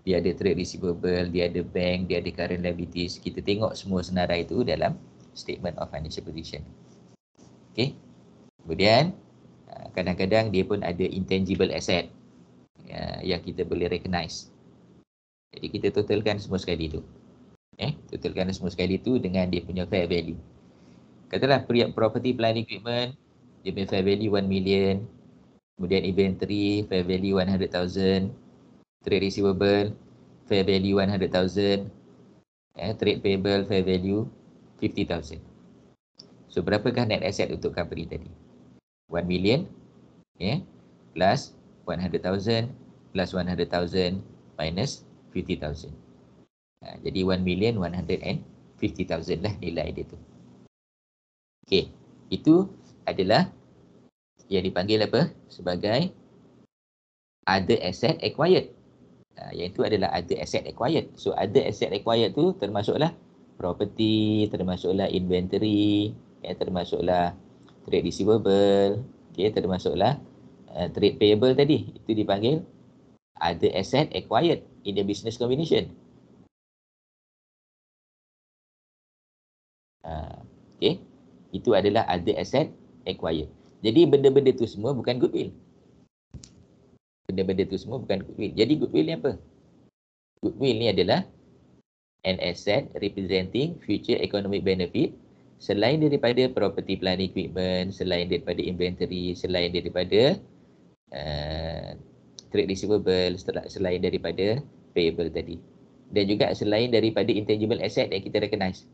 A: dia ada trade receivable, dia ada bank, dia ada current liabilities. Kita tengok semua senarai itu dalam statement of financial position. Okay. Kemudian kadang-kadang dia pun ada intangible asset yang kita boleh recognize. Jadi kita totalkan semua sekali itu. Totalkan semua sekali itu dengan dia punya fair value. Katalah property, plant and equipment, dia punya fair value 1 million. Kemudian inventory, fair value 100,000. Trade receivable, fair value 100,000. Trade payable, fair value 50,000. So berapakah net asset untuk company tadi? 1 million, plus 100,000 plus 100,000 minus 50,000. Jadi 1,150,000 lah nilai dia tu. Okey, itu adalah yang dipanggil apa? Sebagai other asset acquired. Yang itu adalah other asset acquired. So other asset acquired tu termasuklah property, termasuklah inventory, termasuklah trade receivable, termasuklah trade payable tadi. Itu dipanggil other asset acquired in the business combination. Okay. Itu adalah other asset acquired. Jadi benda-benda tu semua bukan goodwill. Benda-benda tu semua bukan goodwill. Jadi goodwill ni apa? Goodwill ni adalah an asset representing future economic benefit selain daripada property plant equipment, selain daripada inventory, selain daripada trade receivable, selain daripada payable tadi. Dan juga selain daripada intangible asset yang kita recognize.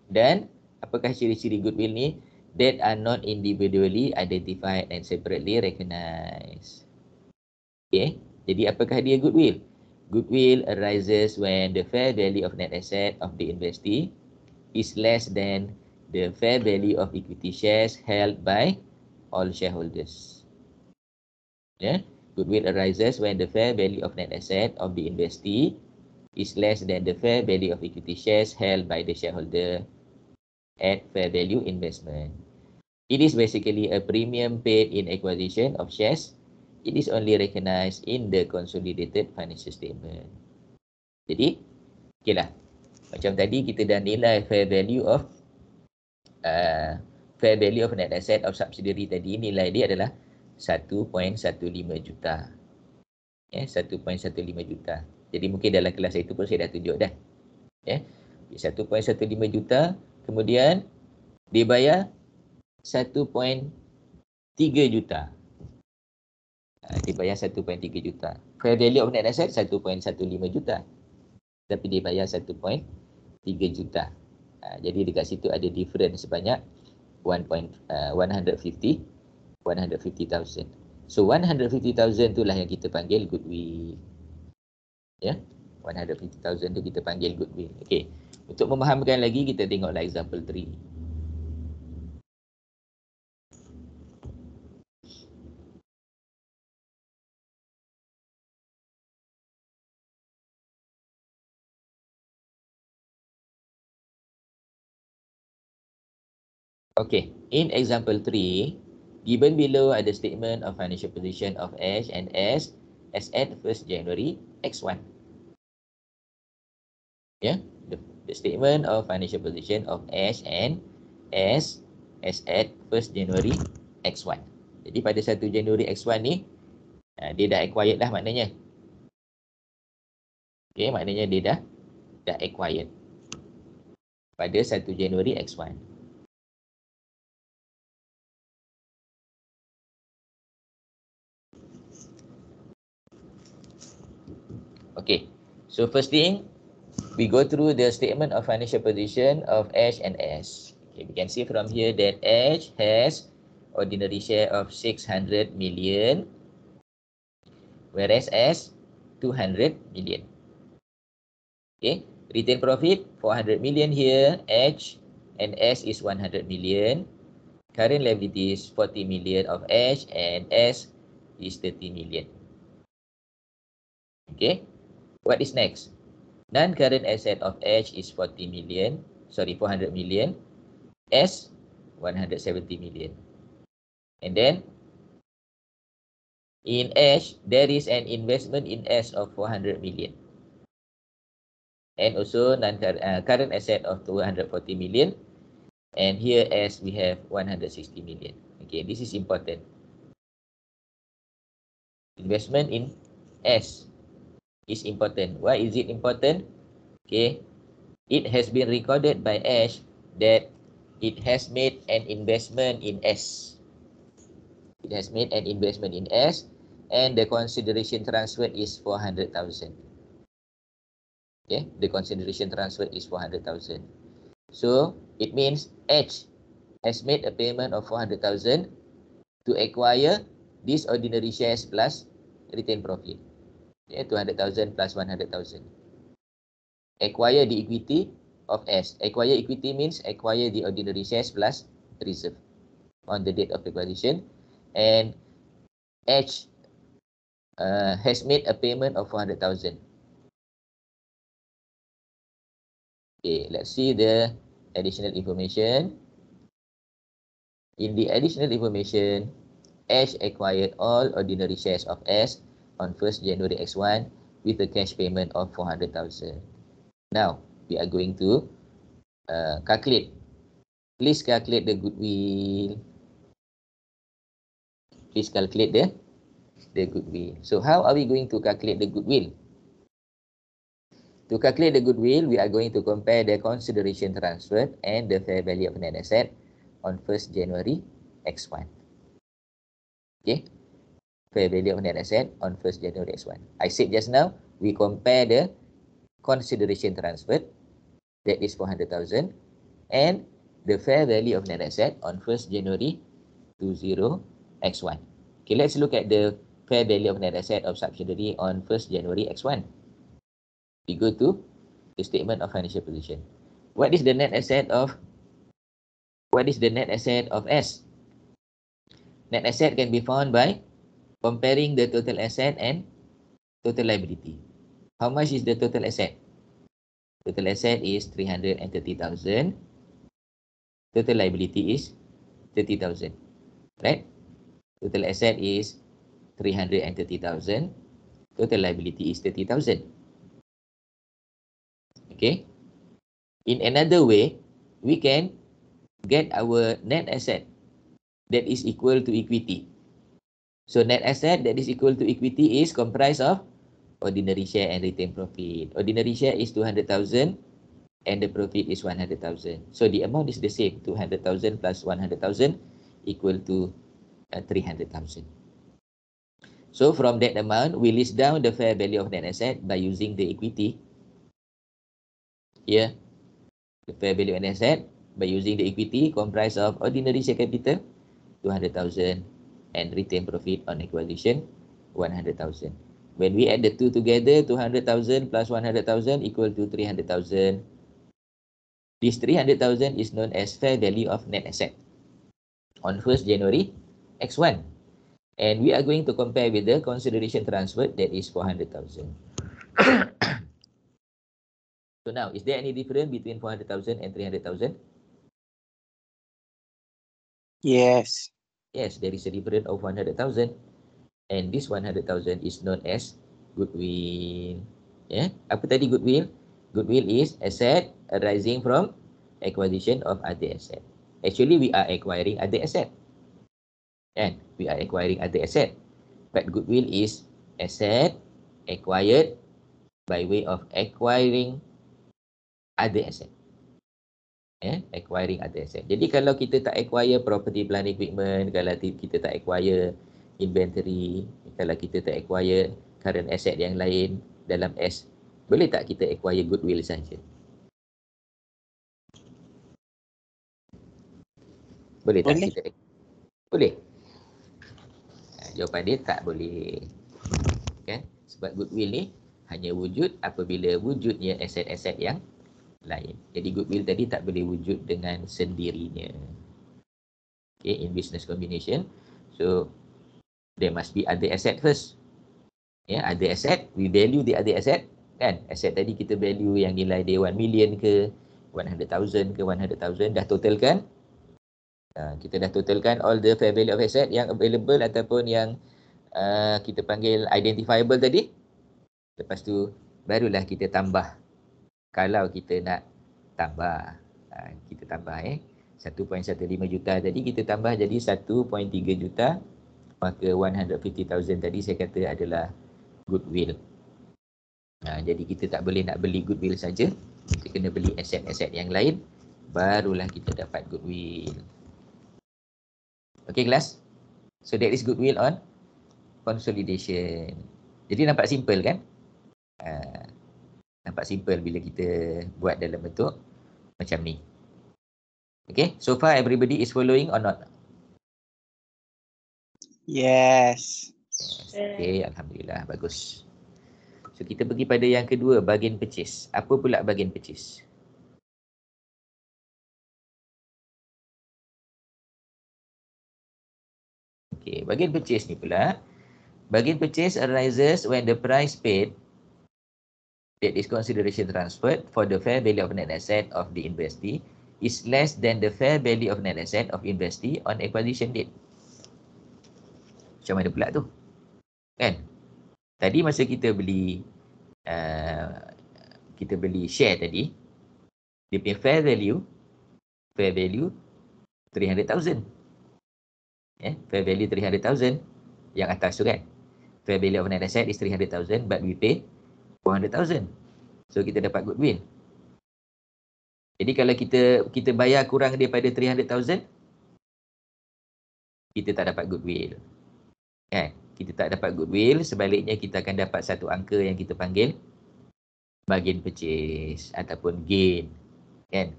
A: Dan apakah ciri-ciri goodwill ni? That are not individually identified and separately recognized. Okay. Jadi apakah dia goodwill? Goodwill arises when the fair value of net asset of the investee is less than the fair value of equity shares held by all shareholders. Goodwill arises when the fair value of net asset of the investee is less than the fair value of equity shares held by the shareholder at fair value investment. It is basically a premium paid in acquisition of shares. It is only recognized in the consolidated financial statement. Jadi, okeylah. Macam tadi kita dah nilai fair value of net asset of subsidiary tadi, nilai dia adalah 1.15 juta. 1.15 juta. Jadi mungkin dalam kelas itu pun saya dah tunjuk dah. 1.15 juta, kemudian dibayar 1.3 juta. Dibayar 1.3 juta. Fair value of net asset 1.15 juta. Tapi dibayar 1.3 juta. Jadi dekat situ ada difference sebanyak 150,000. So 150,000 itulah yang kita panggil goodwill. 150,000 tu kita panggil goodwill. Okey. Untuk memahamkan lagi, kita tengoklah example 3. Okay, in example 3, given below are the statement of financial position of Ash and S as at 1st January X1. The statement of financial position of Ash and S as at 1st January X1. Jadi pada 1 Januari X1 ni, dia dah acquired lah maknanya. Okay, maknanya dia dah acquired pada 1 Januari X1. Okay, so first thing, we go through the statement of financial position of Ash and S. Okay, we can see from here that Ash has ordinary share of 600 million, whereas S 200 million. Okay, retain profit 400 million here, H and S is 100 million. Current liabilities 40 million of H and S is 30 million. Okay, what is next? Non-current asset of H is 400 million, S 170 million. And then in H, there is an investment in S of 400 million. And also current asset of 240 million. And here S we have 160 million. Okay, this is important. Investment in S is important. Why is it important? Okay, it has been recorded by Ash that it has made an investment in S. It has made an investment in S, and the consideration transferred is 400,000. Okay, the consideration transferred is 400,000. So it means H has made a payment of 400,000 to acquire these ordinary shares plus retained profit. 200,000 plus 100,000. Acquire the equity of S. Acquire equity means acquire the ordinary shares plus reserve on the date of acquisition. And H has made a payment of 400,000. Okay, let's see the additional information. In the additional information, H acquired all ordinary shares of S on 1st January X1 with a cash payment of 400,000. Now, we are going to calculate. Please calculate the goodwill. Please calculate the goodwill. So how are we going to calculate the goodwill? To calculate the goodwill, we are going to compare the consideration transferred and the fair value of net asset on 1st January X1. Okay, fair value of net asset on 1st January X1. I said just now, we compare the consideration transferred, that is 400,000, and the fair value of net asset on 1st January 20 X1. Okay, let's look at the fair value of net asset of subsidiary on 1st January X1. We go to the statement of financial position. What is the net asset of S? Net asset can be found by comparing the total asset and total liability. How much is the total asset? Total asset is 330,000. Total liability is 30,000. Right? Total asset is 330,000. Total liability is 30,000. Okay. In another way, we can get our net asset that is equal to equity. So net asset that is equal to equity is comprised of ordinary share and retained profit. Ordinary share is 200,000 and the profit is 100,000. So the amount is the same, 200,000 plus 100,000 equal to 300,000. So from that amount, we list down the fair value of net asset by using the equity. Here, the fair value of net asset by using the equity comprised of ordinary share capital 200,000 and retained profit on acquisition 100,000. When we add the two together, 200,000 plus 100,000 equal to 300,000. This 300,000 is known as fair value of net asset on 1st January X1. And we are going to compare with the consideration transferred, that is 400,000. So now, is there any difference between 400,000 and 300,000?
C: Yes.
A: Yes, there is a difference of 100,000. And this 100,000 is known as goodwill. Yeah, apa tadi goodwill? Goodwill is asset arising from acquisition of other asset. Actually, we are acquiring other asset. And we are acquiring other asset. But goodwill is asset acquired by way of acquiring other asset. Acquiring other asset. Jadi kalau kita tak acquire property, plant, equipment, kalau kita tak acquire inventory, kalau kita tak acquire current asset yang lain dalam S, boleh tak kita acquire goodwill saja? Boleh tak kita? Boleh. Jawapan dia tak boleh. Kan? Sebab goodwill ni hanya wujud apabila wujudnya aset-aset yang lain. Jadi goodwill tadi tak boleh wujud dengan sendirinya. Okay, in business combination. So there must be other asset first. Ya, other asset, we value the other asset. Kan? Asset tadi kita value yang nilai dia 1 million ke, 100,000 ke, 100,000. Dah totalkan. Kita dah totalkan all the fair value of asset yang available ataupun yang kita panggil identifiable tadi. Lepas tu barulah kita tambah. Kalau kita nak tambah, kita tambah 1.15 juta tadi kita tambah jadi 1.3 juta. Maka 150,000 tadi saya kata adalah goodwill. Jadi kita tak boleh nak beli goodwill saja. Kita kena beli aset-aset yang lain. Barulah kita dapat goodwill. Okay kelas? So that is goodwill on consolidation. Jadi nampak simple kan? Nampak simple bila kita buat dalam bentuk macam ni. Okay, so far everybody is following or not?
C: Yes.
A: Yes. Okay, Alhamdulillah, bagus. So kita pergi pada yang kedua, bagian purchase. Apa pula bagian purchase? Okay, bagian purchase ni pula, bagian purchase arises when the price paid, that is consideration transferred for the fair value of net asset of the investee, is less than the fair value of net asset of investee on acquisition date. Macam mana pula tu? Kan? Tadi masa kita beli share tadi, dia punya fair value 300,000. Fair value 300,000 yang atas tu kan. Fair value of net asset is 300,000 but we pay 400,000. So kita dapat goodwill. Jadi kalau kita bayar kurang daripada 300,000, kita tak dapat goodwill. Kan? Kita tak dapat goodwill, sebaliknya kita akan dapat satu angka yang kita panggil bagian purchase ataupun gain. Kan?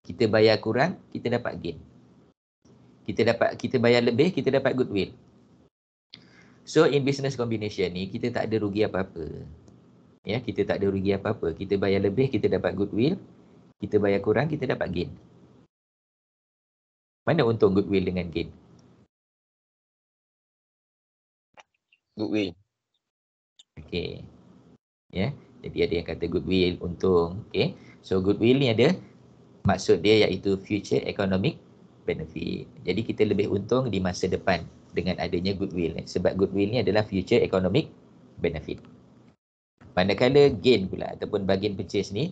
A: Kita bayar kurang, kita dapat gain. Kita bayar lebih, kita dapat goodwill. So in business combination ni kita tak ada rugi apa-apa. Ya, kita tak ada rugi apa-apa. Kita bayar lebih, kita dapat goodwill. Kita bayar kurang, kita dapat gain. Mana untung goodwill dengan gain?
C: Goodwill.
A: Okey. Ya, jadi ada yang kata goodwill untung. Okey. So goodwill ni ada maksud dia iaitu future economic benefit. Jadi kita lebih untung di masa depan dengan adanya goodwill. Sebab goodwill ni adalah future economic benefit. Manakala gain pula ataupun bagian purchase ni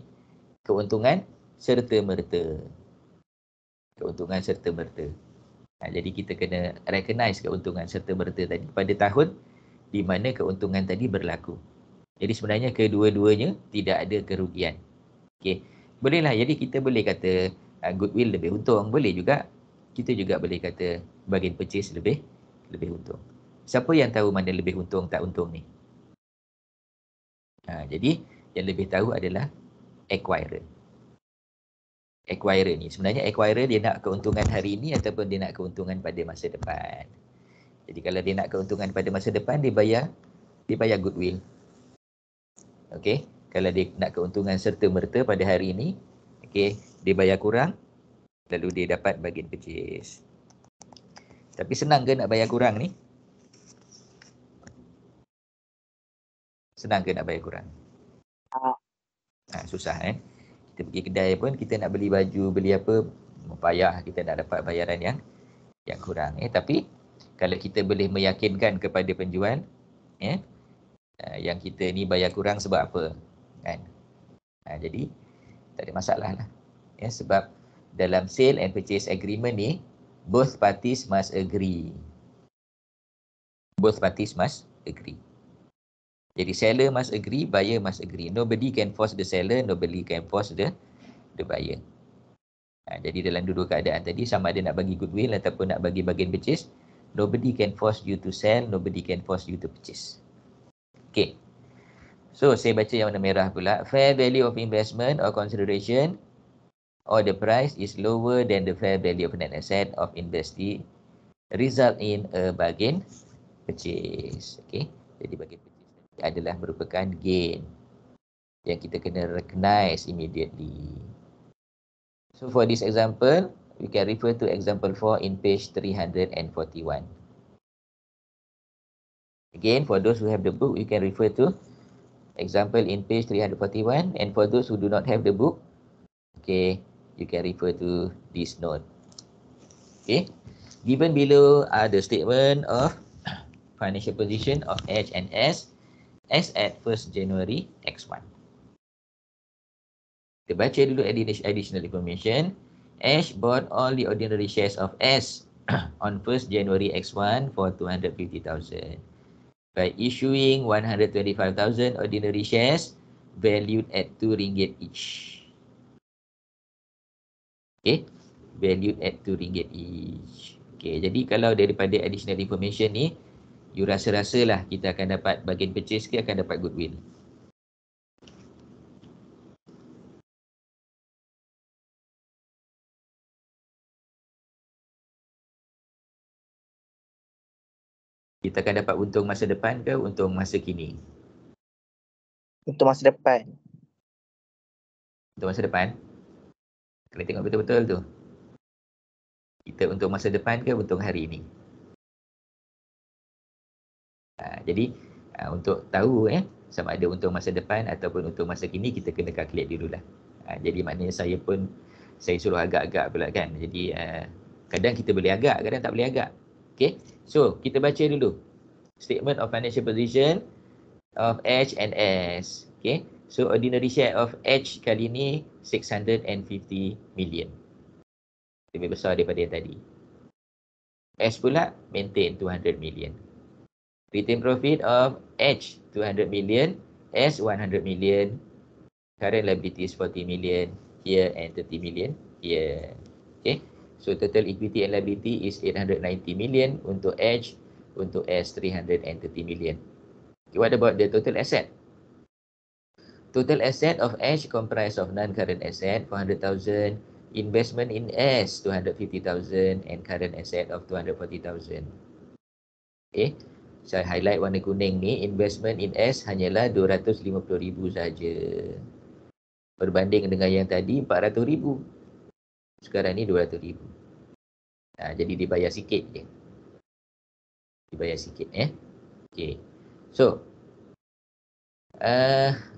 A: keuntungan serta-merta. Keuntungan serta-merta. Jadi kita kena recognize keuntungan serta-merta tadi pada tahun di mana keuntungan tadi berlaku. Jadi sebenarnya kedua-duanya tidak ada kerugian. Okey. Bolehlah, jadi kita boleh kata goodwill lebih untung. Boleh juga. Kita juga boleh kata bagian purchase lebih untung. Siapa yang tahu mana lebih untung tak untung ni? Jadi yang lebih tahu adalah acquirer. Acquirer ni. Sebenarnya acquirer dia nak keuntungan hari ini ataupun dia nak keuntungan pada masa depan. Jadi kalau dia nak keuntungan pada masa depan, dia bayar goodwill. Okey. Kalau dia nak keuntungan serta-merta pada hari ini, okey, dia bayar kurang, lalu dia dapat bagian purchase. Tapi senang ke nak bayar kurang ni? Senang ke nak bayar kurang? Susah Kita pergi kedai pun, kita nak beli baju, beli apa, payah kita nak dapat bayaran yang kurang. Tapi kalau kita boleh meyakinkan kepada penjual, yang kita ni bayar kurang sebab apa, kan? Jadi tak ada masalah lah. Sebab dalam sale and purchase agreement ni, both parties must agree. Both parties must agree. Jadi seller must agree, buyer must agree. Nobody can force the seller, nobody can force the buyer. Jadi dalam dua keadaan tadi, sama ada nak bagi goodwill ataupun nak bagi bagian purchase, nobody can force you to sell, nobody can force you to purchase. Okay. So saya baca yang warna merah pula. Fair value of investment or consideration or the price is lower than the fair value of net asset of investee result in a bargain purchase. Okay. Jadi bargain purchase adalah merupakan gain yang kita kena recognize immediately. So for this example, we can refer to example 4 in page 341. Again, for those who have the book, you can refer to example in page 341, and for those who do not have the book, okay, you can refer to this note. Okay, given below are the statement of financial position of H and S as at 1st January X1. Kita baca dulu additional information. H bought all the ordinary shares of S on 1st January X1 for 250,000 by issuing 125,000 ordinary shares valued at RM2 each. Okay, valued at RM2 each. Okay, jadi kalau daripada additional information ni, you rasa-rasalah kita akan dapat bagian purchase ke akan dapat goodwill? Kita akan dapat untung masa depan ke untung masa kini?
C: Untuk masa depan.
A: Untuk masa depan. Kena tengok betul-betul tu. Kita untung masa depan ke untung hari ini? Jadi untuk tahu sama ada untung masa depan ataupun untung masa kini, kita kena calculate dululah. Jadi maknanya saya suruh agak-agak pula kan. Jadi kadang kita boleh agak, kadang tak boleh agak. Okay, so kita baca dulu statement of financial position of H and S. Okay, so ordinary share of H kali ni 650 million. Lebih besar daripada yang tadi. S pula maintain 200 million. Retained profit of H 200 million, S 100 million, current liabilities 40 million here and 30 million here. Okay, so total equity and liability is 890 million untuk H, untuk S 330 million. Okay, what about the total asset? Total asset of H comprised of non-current asset 400,000, investment in S 250,000 and current asset of 240,000. Okay, saya highlight warna kuning ni, investment in S hanyalah 250,000 saja. Berbanding dengan yang tadi 400,000. Sekarang ni 200,000. Jadi dibayar sikit je. Dibayar sikit Okay. So,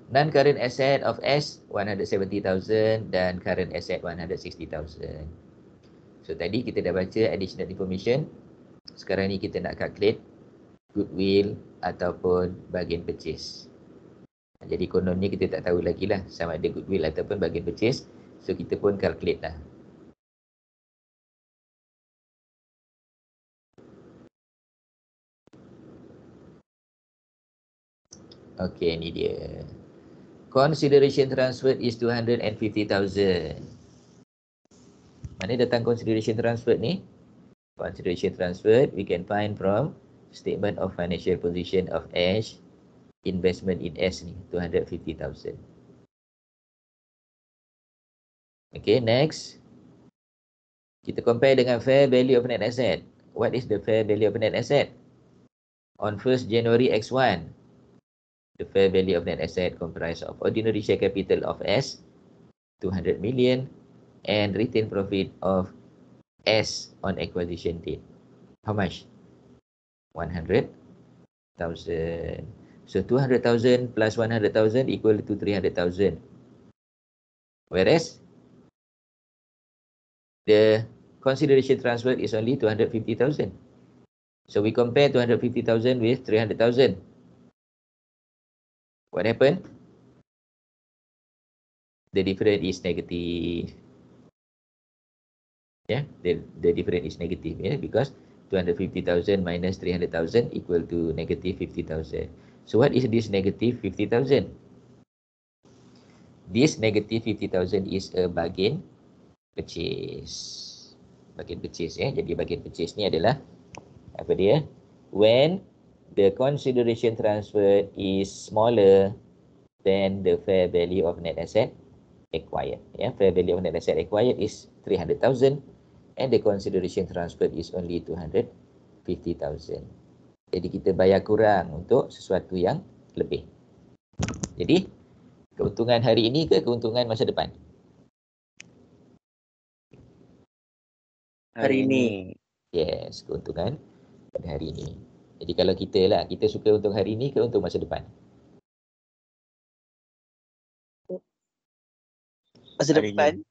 A: non-current asset of S 170,000 dan current asset 160,000. So tadi kita dah baca additional information. Sekarang ni kita nak calculate goodwill ataupun bargain purchase. Jadi kononnya kita tak tahu lagi lah sama ada goodwill ataupun bargain purchase. So kita pun calculate lah. Okay, ni dia. Consideration transfer is 250,000. Mana datang consideration transfer ni? Consideration transfer we can find from statement of financial position of H, investment in S ni 250,000. Okay, next. Kita compare dengan fair value of net asset. What is the fair value of net asset? On 1st January X1, the fair value of net asset comprised of ordinary share capital of S, 200 million, and retained profit of S on acquisition date. How much? 100,000. So 200,000 plus 100,000 equal to 300,000. Whereas the consideration transfer is only 250,000. So we compare 250,000 with 300,000. What happened? The difference is negative. Yeah, the difference is negative, because 250,000 minus 300,000 equal to negative 50,000. So what is this negative 50,000? This negative 50,000 is a bargain purchase. Bargain purchase, Jadi bargain purchase ni adalah apa dia? When the consideration transfer is smaller than the fair value of net asset acquired. Fair value of net asset acquired is 300,000 and the consideration transfer is only 250,000. Jadi kita bayar kurang untuk sesuatu yang lebih. Jadi keuntungan hari ini ke keuntungan masa depan?
C: Hari ini.
A: Yes, keuntungan pada hari ini. Jadi kalau kita suka untung hari ini ke untung masa depan?
C: Masa depan.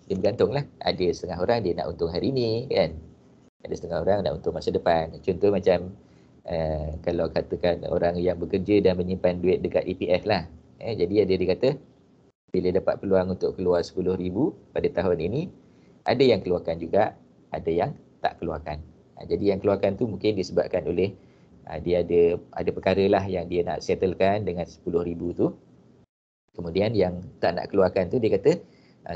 A: Dia bergantung lah. Ada setengah orang dia nak untung hari ini kan. Ada setengah orang nak untung masa depan. Contoh macam kalau katakan orang yang bekerja dan menyimpan duit dekat EPF lah. Jadi dia kata bila dapat peluang untuk keluar 10,000 pada tahun ini, ada yang keluarkan juga, ada yang tak keluarkan. Jadi yang keluarkan tu mungkin disebabkan oleh dia ada perkara lah yang dia nak settlekan dengan 10,000 tu. Kemudian yang tak nak keluarkan tu dia kata,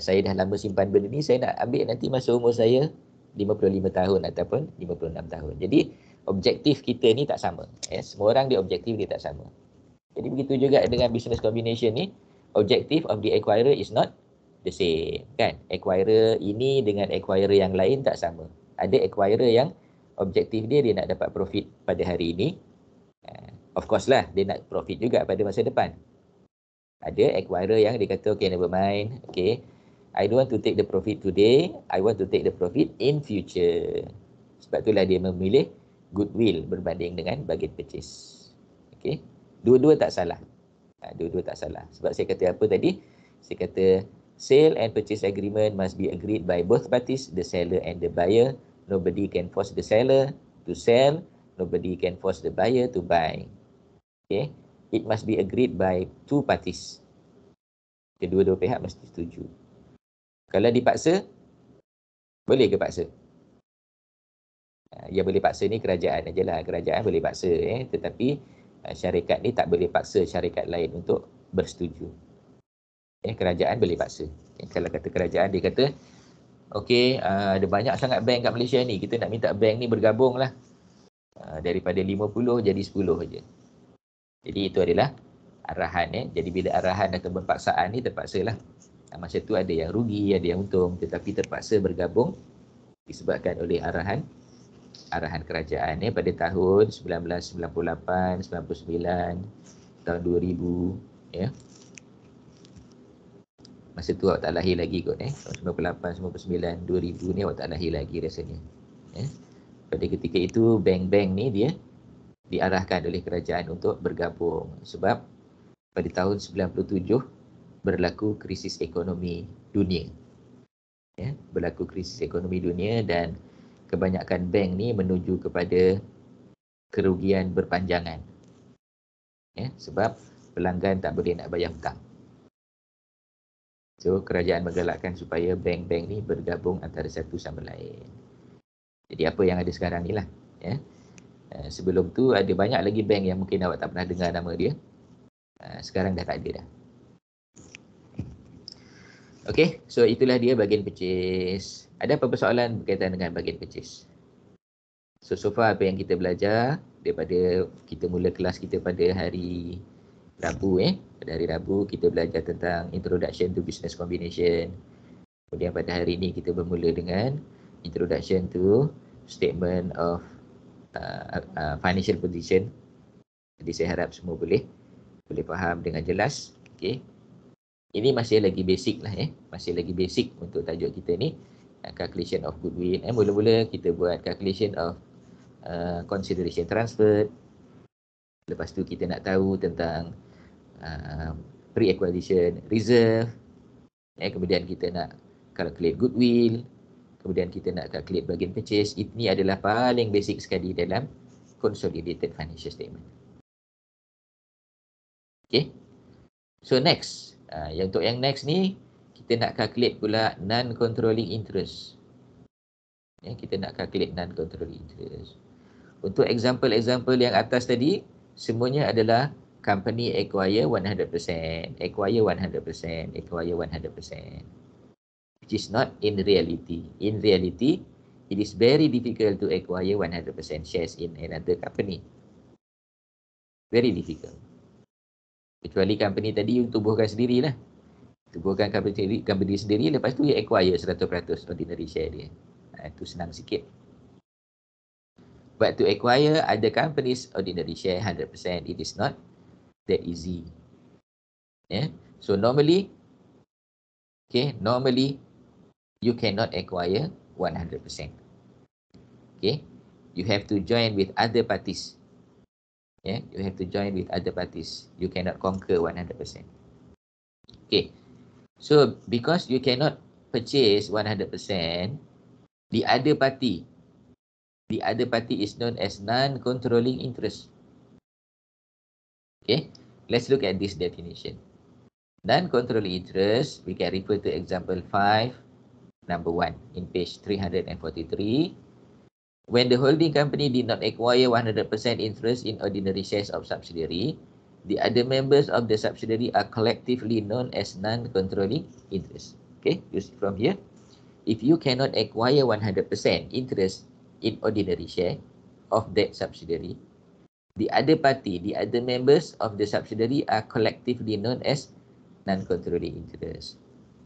A: saya dah lama simpan benda ni, saya nak ambil nanti masa umur saya 55 tahun ataupun 56 tahun. Jadi objektif kita ni tak sama. Semua orang dia objektif dia tak sama. Jadi begitu juga dengan business combination ni, objective of the acquirer is not the same, kan? Acquirer ini dengan acquirer yang lain tak sama. Ada acquirer yang Objektif dia nak dapat profit pada hari ini. Of course lah, dia nak profit juga pada masa depan. Ada acquirer yang dia kata, okay, never mind. Okay, I don't want to take the profit today. I want to take the profit in future. Sebab itulah dia memilih goodwill berbanding dengan bargain purchase. Okay, dua-dua tak salah. Dua-dua tak salah. Sebab saya kata apa tadi? Saya kata sale and purchase agreement must be agreed by both parties, the seller and the buyer. Nobody can force the seller to sell. Nobody can force the buyer to buy. Okay, it must be agreed by two parties. Kedua-dua pihak mesti setuju. Kalau dipaksa, boleh ke paksa? Yang boleh paksa ni kerajaan aja lah. Kerajaan boleh paksa. Tetapi syarikat ni tak boleh paksa syarikat lain untuk bersetuju. Kerajaan boleh paksa. Kalau kata kerajaan, dia kata, okey, ada banyak sangat bank kat Malaysia ni. Kita nak minta bank ni bergabung lah. Daripada 50 jadi 10 saja. Jadi itu adalah arahan. Jadi bila arahan atau paksaan ni terpaksalah. Masa tu ada yang rugi, ada yang untung. Tetapi terpaksa bergabung disebabkan oleh arahan kerajaan pada tahun 1998, 99, tahun 2000. Masa tu awak tak lahir lagi kot. Tahun 98, 99, 2000 ni awak tak lahir lagi rasanya. Pada ketika itu bank-bank ni dia diarahkan oleh kerajaan untuk bergabung. Sebab pada tahun 97 berlaku krisis ekonomi dunia. Berlaku krisis ekonomi dunia dan kebanyakan bank ni menuju kepada kerugian berpanjangan. Sebab pelanggan tak boleh nak bayar hutang. So, kerajaan menggalakkan supaya bank-bank ni bergabung antara satu sama lain. Jadi apa yang ada sekarang ni lah. Sebelum tu ada banyak lagi bank yang mungkin awak tak pernah dengar nama dia. Sekarang dah tak ada dah. Okay, so itulah dia bahagian purchase. Ada apa persoalan berkaitan dengan bahagian purchase? So far apa yang kita belajar daripada kita mula kelas kita pada hari Rabu. Pada hari Rabu kita belajar tentang Introduction to Business Combination. Kemudian pada hari ini kita bermula dengan Introduction to Statement of Financial Position. Jadi saya harap semua boleh faham dengan jelas. Okay. Ini masih lagi basic lah. Masih lagi basic untuk tajuk kita ni. Calculation of goodwill. Mula-mula kita buat calculation of consideration transfer. Lepas tu kita nak tahu tentang pre-acquisition reserve. Kemudian kita nak calculate goodwill. Kemudian kita nak calculate bargain purchase. Ini adalah paling basic sekali dalam consolidated financial statement. Okay. So next. Untuk yang next ni, kita nak calculate pula non-controlling interest. Kita nak calculate non-controlling interest. Untuk example-example yang atas tadi, semuanya adalah company acquire 100%, acquire 100%, acquire 100%. Which is not in reality. In reality, it is very difficult to acquire 100% shares in another company. Very difficult. Kecuali company tadi you tubuhkan sendirilah. Tubuhkan company sendiri, lepas tu you acquire 100% ordinary share dia. Itu senang sikit. But to acquire other companies ordinary share 100%, it is not that easy. So normally, you cannot acquire 100%. You have to join with other parties. You have to join with other parties. You cannot conquer 100%. So because you cannot purchase 100%, the other party is known as non-controlling interest. Let's look at this definition. Non-controlling interest, we can refer to example 5, number 1 in page 343. When the holding company did not acquire 100% interest in ordinary shares of subsidiary, the other members of the subsidiary are collectively known as non-controlling interest. You see from here. If you cannot acquire 100% interest in ordinary share of that subsidiary, the other party, the other members of the subsidiary are collectively known as non-controlling interest.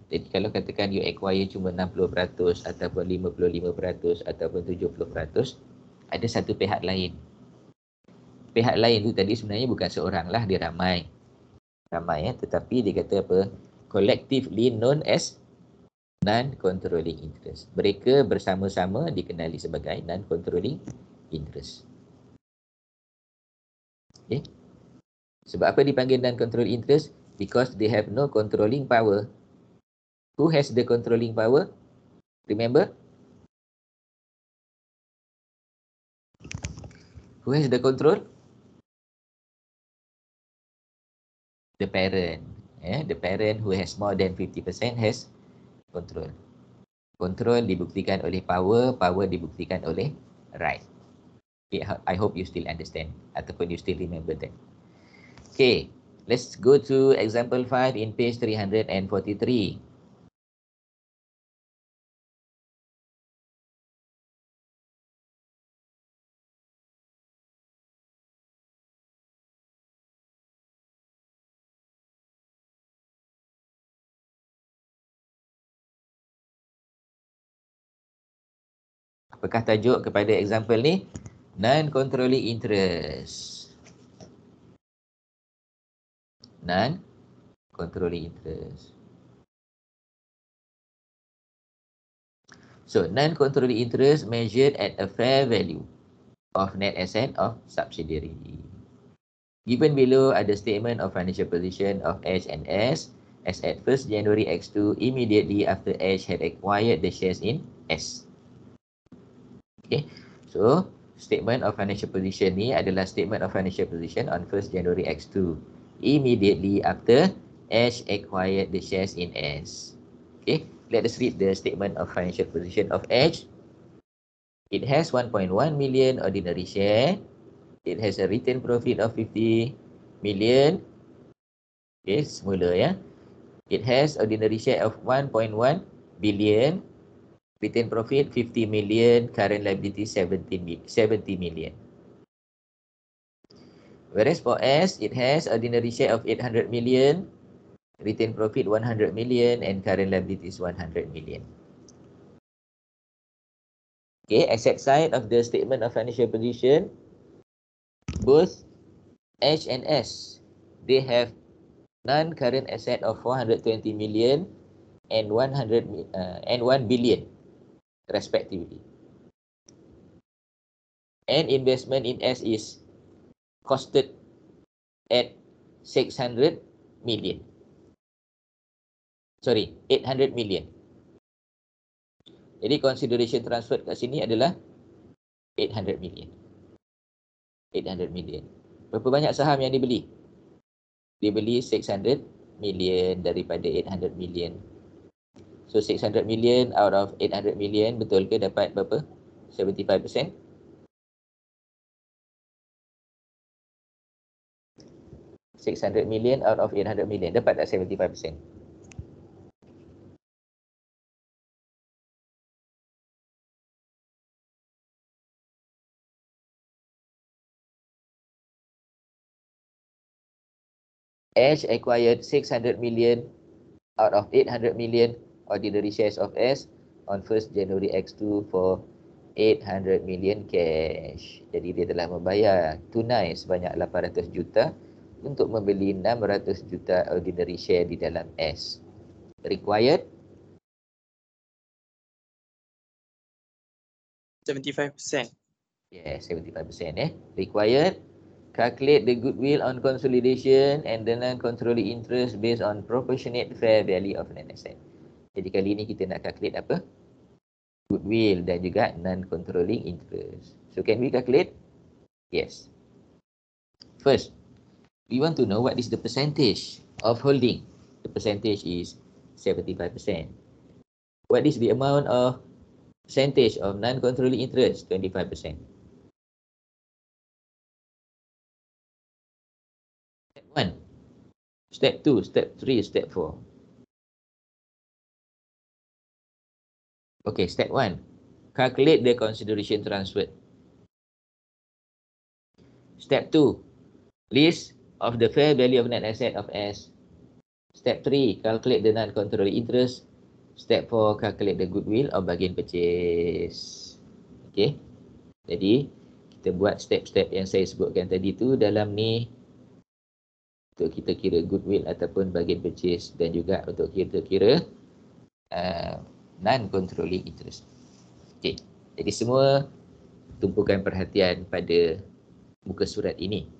A: Jadi kalau katakan you acquire cuma 60% ataupun 55% ataupun 70%, ada satu pihak lain. Pihak lain tu tadi sebenarnya bukan seorang lah, dia ramai. Ramai tetapi dia kata apa? Collectively known as non-controlling interest. Mereka bersama-sama dikenali sebagai non-controlling interest. Okay. Sebab apa dipanggil non-controlling interest? Because they have no controlling power. Who has the controlling power? Remember? Who has the control? The parent. The parent who has more than 50% has control. Control dibuktikan oleh power, power dibuktikan oleh right. Okay, I hope you still understand ataupun you still remember that. Okay, let's go to example 5 in page 343. Apakah tajuk kepada example ni? Non-controlling interest. Non-controlling interest. So, non-controlling interest measured at a fair value of net asset of subsidiary. Given below are the statement of financial position of H and S as at 1st January X2 immediately after H had acquired the shares in S. Okay, so statement of financial position ni adalah statement of financial position on 1st January X2 immediately after H acquired the shares in S. Okay, let us read the statement of financial position of H. It has 1.1 million ordinary share. It has a retained profit of 50 million. Okay, semula ya. It has ordinary share of 1.1 billion. Retained profit 50 million, current liability 70 million. Whereas for S, it has ordinary share of 800 million, retained profit 100 million, and current liability is 100 million. Okay, asset side of the statement of financial position, both H and S, they have non-current asset of 420 million and 1 billion. Respectively. And investment in S is costed at 600 million. Sorry, 800 million. Jadi consideration transfer kat sini adalah 800 million. 800 million. Berapa banyak saham yang dibeli? Dibeli 600 million daripada 800 million. So 600 million out of 800 million, betul ke dapat berapa? 75%? 600 million out of 800 million, dapat tak 75%? H acquired 600 million out of 800 million ordinary shares of S on 1st January X2 for 800 million cash. Jadi dia telah membayar tunai sebanyak 800 juta untuk membeli 600 juta ordinary share di dalam S. Required
C: 75%.
A: Yeah, 75%. Required, calculate the goodwill on consolidation and the non-controlling interest based on proportionate fair value of net asset. Jadi kali ini kita nak calculate apa? Goodwill dan juga non-controlling interest. So can we calculate? Yes. First, we want to know what is the percentage of holding. The percentage is 75%. What is the amount of percentage of non-controlling interest? 25%. Step 1, Step 2, Step 3, Step 4. Okay, Step 1. Calculate the consideration transferred. Step 2. List of the fair value of net asset of S. Step 3. Calculate the non-controlling interest. Step 4. Calculate the goodwill of bargain purchase. Okay. Jadi, kita buat step-step yang saya sebutkan tadi tu dalam ni untuk kita kira goodwill ataupun bagian purchase dan juga untuk kita kira non-controlling interest. Okey, jadi semua tumpukan perhatian pada muka surat ini.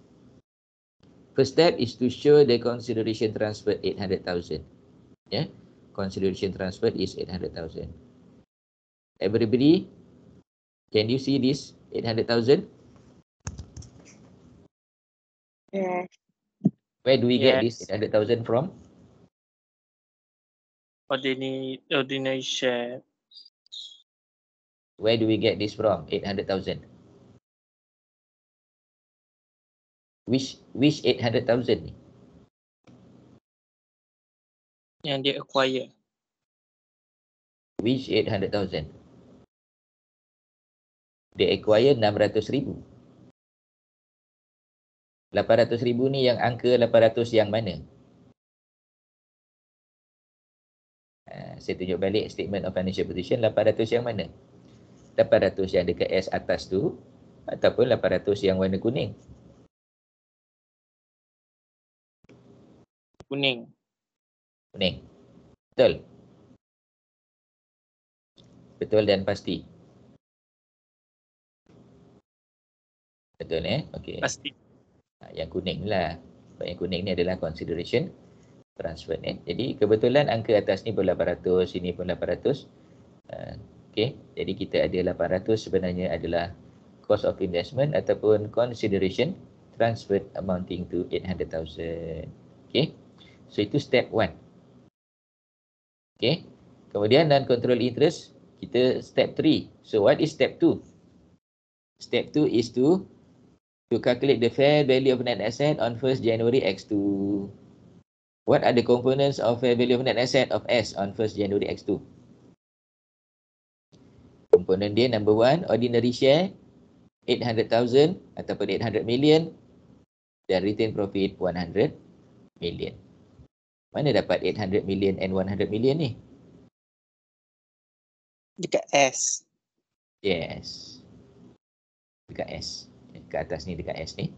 A: First step is to show the consideration transfer 800,000. Yeah, consideration transfer is 800,000. Everybody, can you see this 800,000?
C: Yes.
A: Where do we get this
B: Yes.
A: 800,000 from?
B: Ordinary share.
A: Where do we get this from? 800,000. Which 800,000 ni?
B: Yang dia acquire.
A: Which 800,000? They acquire 600,000. 800,000 ni yang angka 800 yang mana? Saya tunjuk balik statement of financial position. 800 yang mana? 800 yang dekat S atas tu ataupun 800 yang warna kuning?
B: Kuning.
A: Kuning. Betul? Betul dan pasti? Betul Okey.
B: Pasti.
A: Yang kuning lah. Yang kuning ni adalah consideration transfer Jadi kebetulan angka atas ni pun 800, sini pun 800. Okey, jadi kita ada 800 sebenarnya adalah cost of investment ataupun consideration transferred amounting to 800,000. Okey. So itu step 1. Okey. Kemudian non-control interest, kita step 3. So what is step 2? Step 2 is to calculate the fair value of net asset on 1st January X2. What are the components of fair value of net asset of S on 1st January X2? Komponen dia number 1, ordinary share 800,000 ataupun 800 million dan retain profit 100 million. Mana dapat 800 million and 100 million ni?
C: Dekat S.
A: Yes. Dekat S. Dekat atas ni, dekat S ni.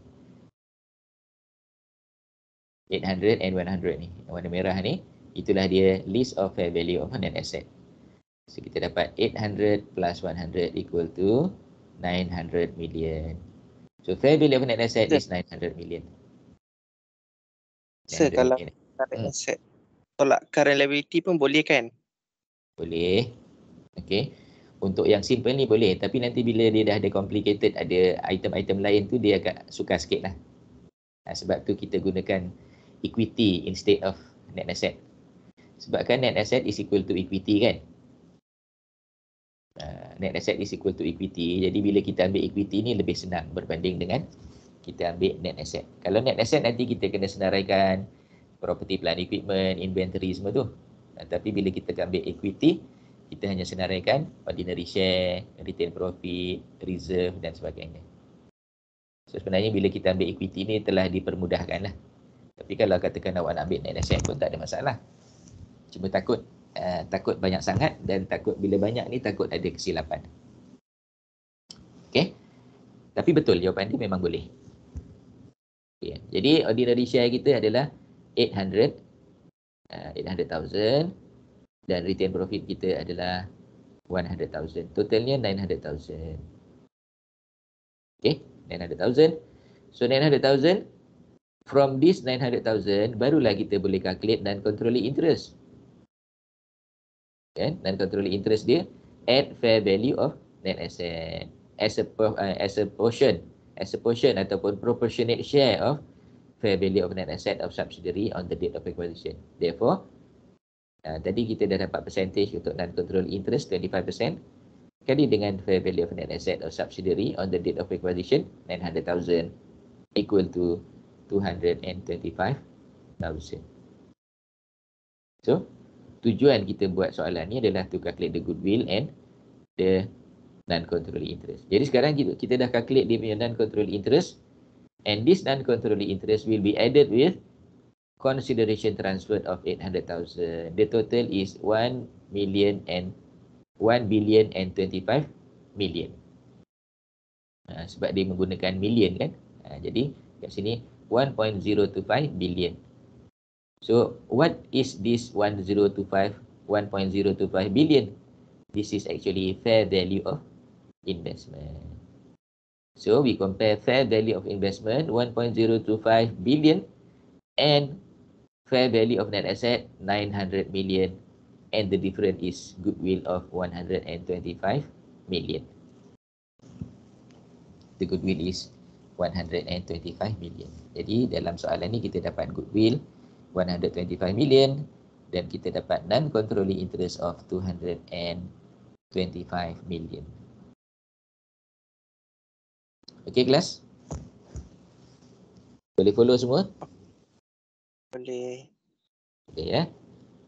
A: 800 and 100 ni. Yang warna merah ni, itulah dia list of fair value of net asset. So kita dapat 800 plus 100 equal to 900 million. So fair value of net asset is 900 million.
C: So
A: 900
C: kalau
A: million.
C: current asset tolak current liability pun boleh kan?
A: Boleh. Okey. Untuk yang simple ni boleh. Tapi nanti bila dia dah ada complicated, ada item-item lain tu, dia agak sukar sikit lah. Sebab tu kita gunakan equity instead of net asset. Sebab kan net asset is equal to equity kan? Net asset is equal to equity. Jadi bila kita ambil equity ni lebih senang berbanding dengan kita ambil net asset. Kalau net asset nanti kita kena senaraikan property, plant, equipment, inventory semua tu. Tapi bila kita ambil equity, kita hanya senaraikan ordinary share, retain profit, reserve dan sebagainya. So sebenarnya bila kita ambil equity ni telah dipermudahkan lah. Tapi kalau katakan awak nak ambil net asset pun tak ada masalah. Cuma takut banyak sangat dan takut bila banyak ni takut ada kesilapan. Okey. Tapi betul jawapan dia memang boleh. Okay. Jadi ordinary share kita adalah 800,000 dan retain profit kita adalah 100,000. Totalnya 900,000. Okey, 900,000. So 900,000, from this 900,000 barulah kita boleh calculate non-controlling interest. Kan? Non-controlling interest dia at fair value of net asset as a portion ataupun proportionate share of fair value of net asset of subsidiary on the date of acquisition. Therefore, tadi kita dah dapat percentage untuk non-controlling interest 25% kali dengan fair value of net asset of subsidiary on the date of acquisition 900,000 equal to 225,000. So, tujuan kita buat soalan ni adalah to calculate the goodwill and the non-controlling interest. Jadi sekarang kita dah calculate dia punya non-controlling interest, and this non-controlling interest will be added with consideration transfer of 800,000. The total is 1,025,000,000. Sebab dia menggunakan million kan. Jadi kat sini 1.025 billion. So what is this 1.025 billion? This is actually fair value of investment. So we compare fair value of investment 1.025 billion and fair value of net asset 900 million, and the difference is goodwill of 125 million. The goodwill is 125 million. Jadi dalam soalan ni kita dapat goodwill 125 million dan kita dapat non-controlling interest of 225 million. Okey kelas? Boleh follow semua?
C: Boleh.
A: Boleh ya?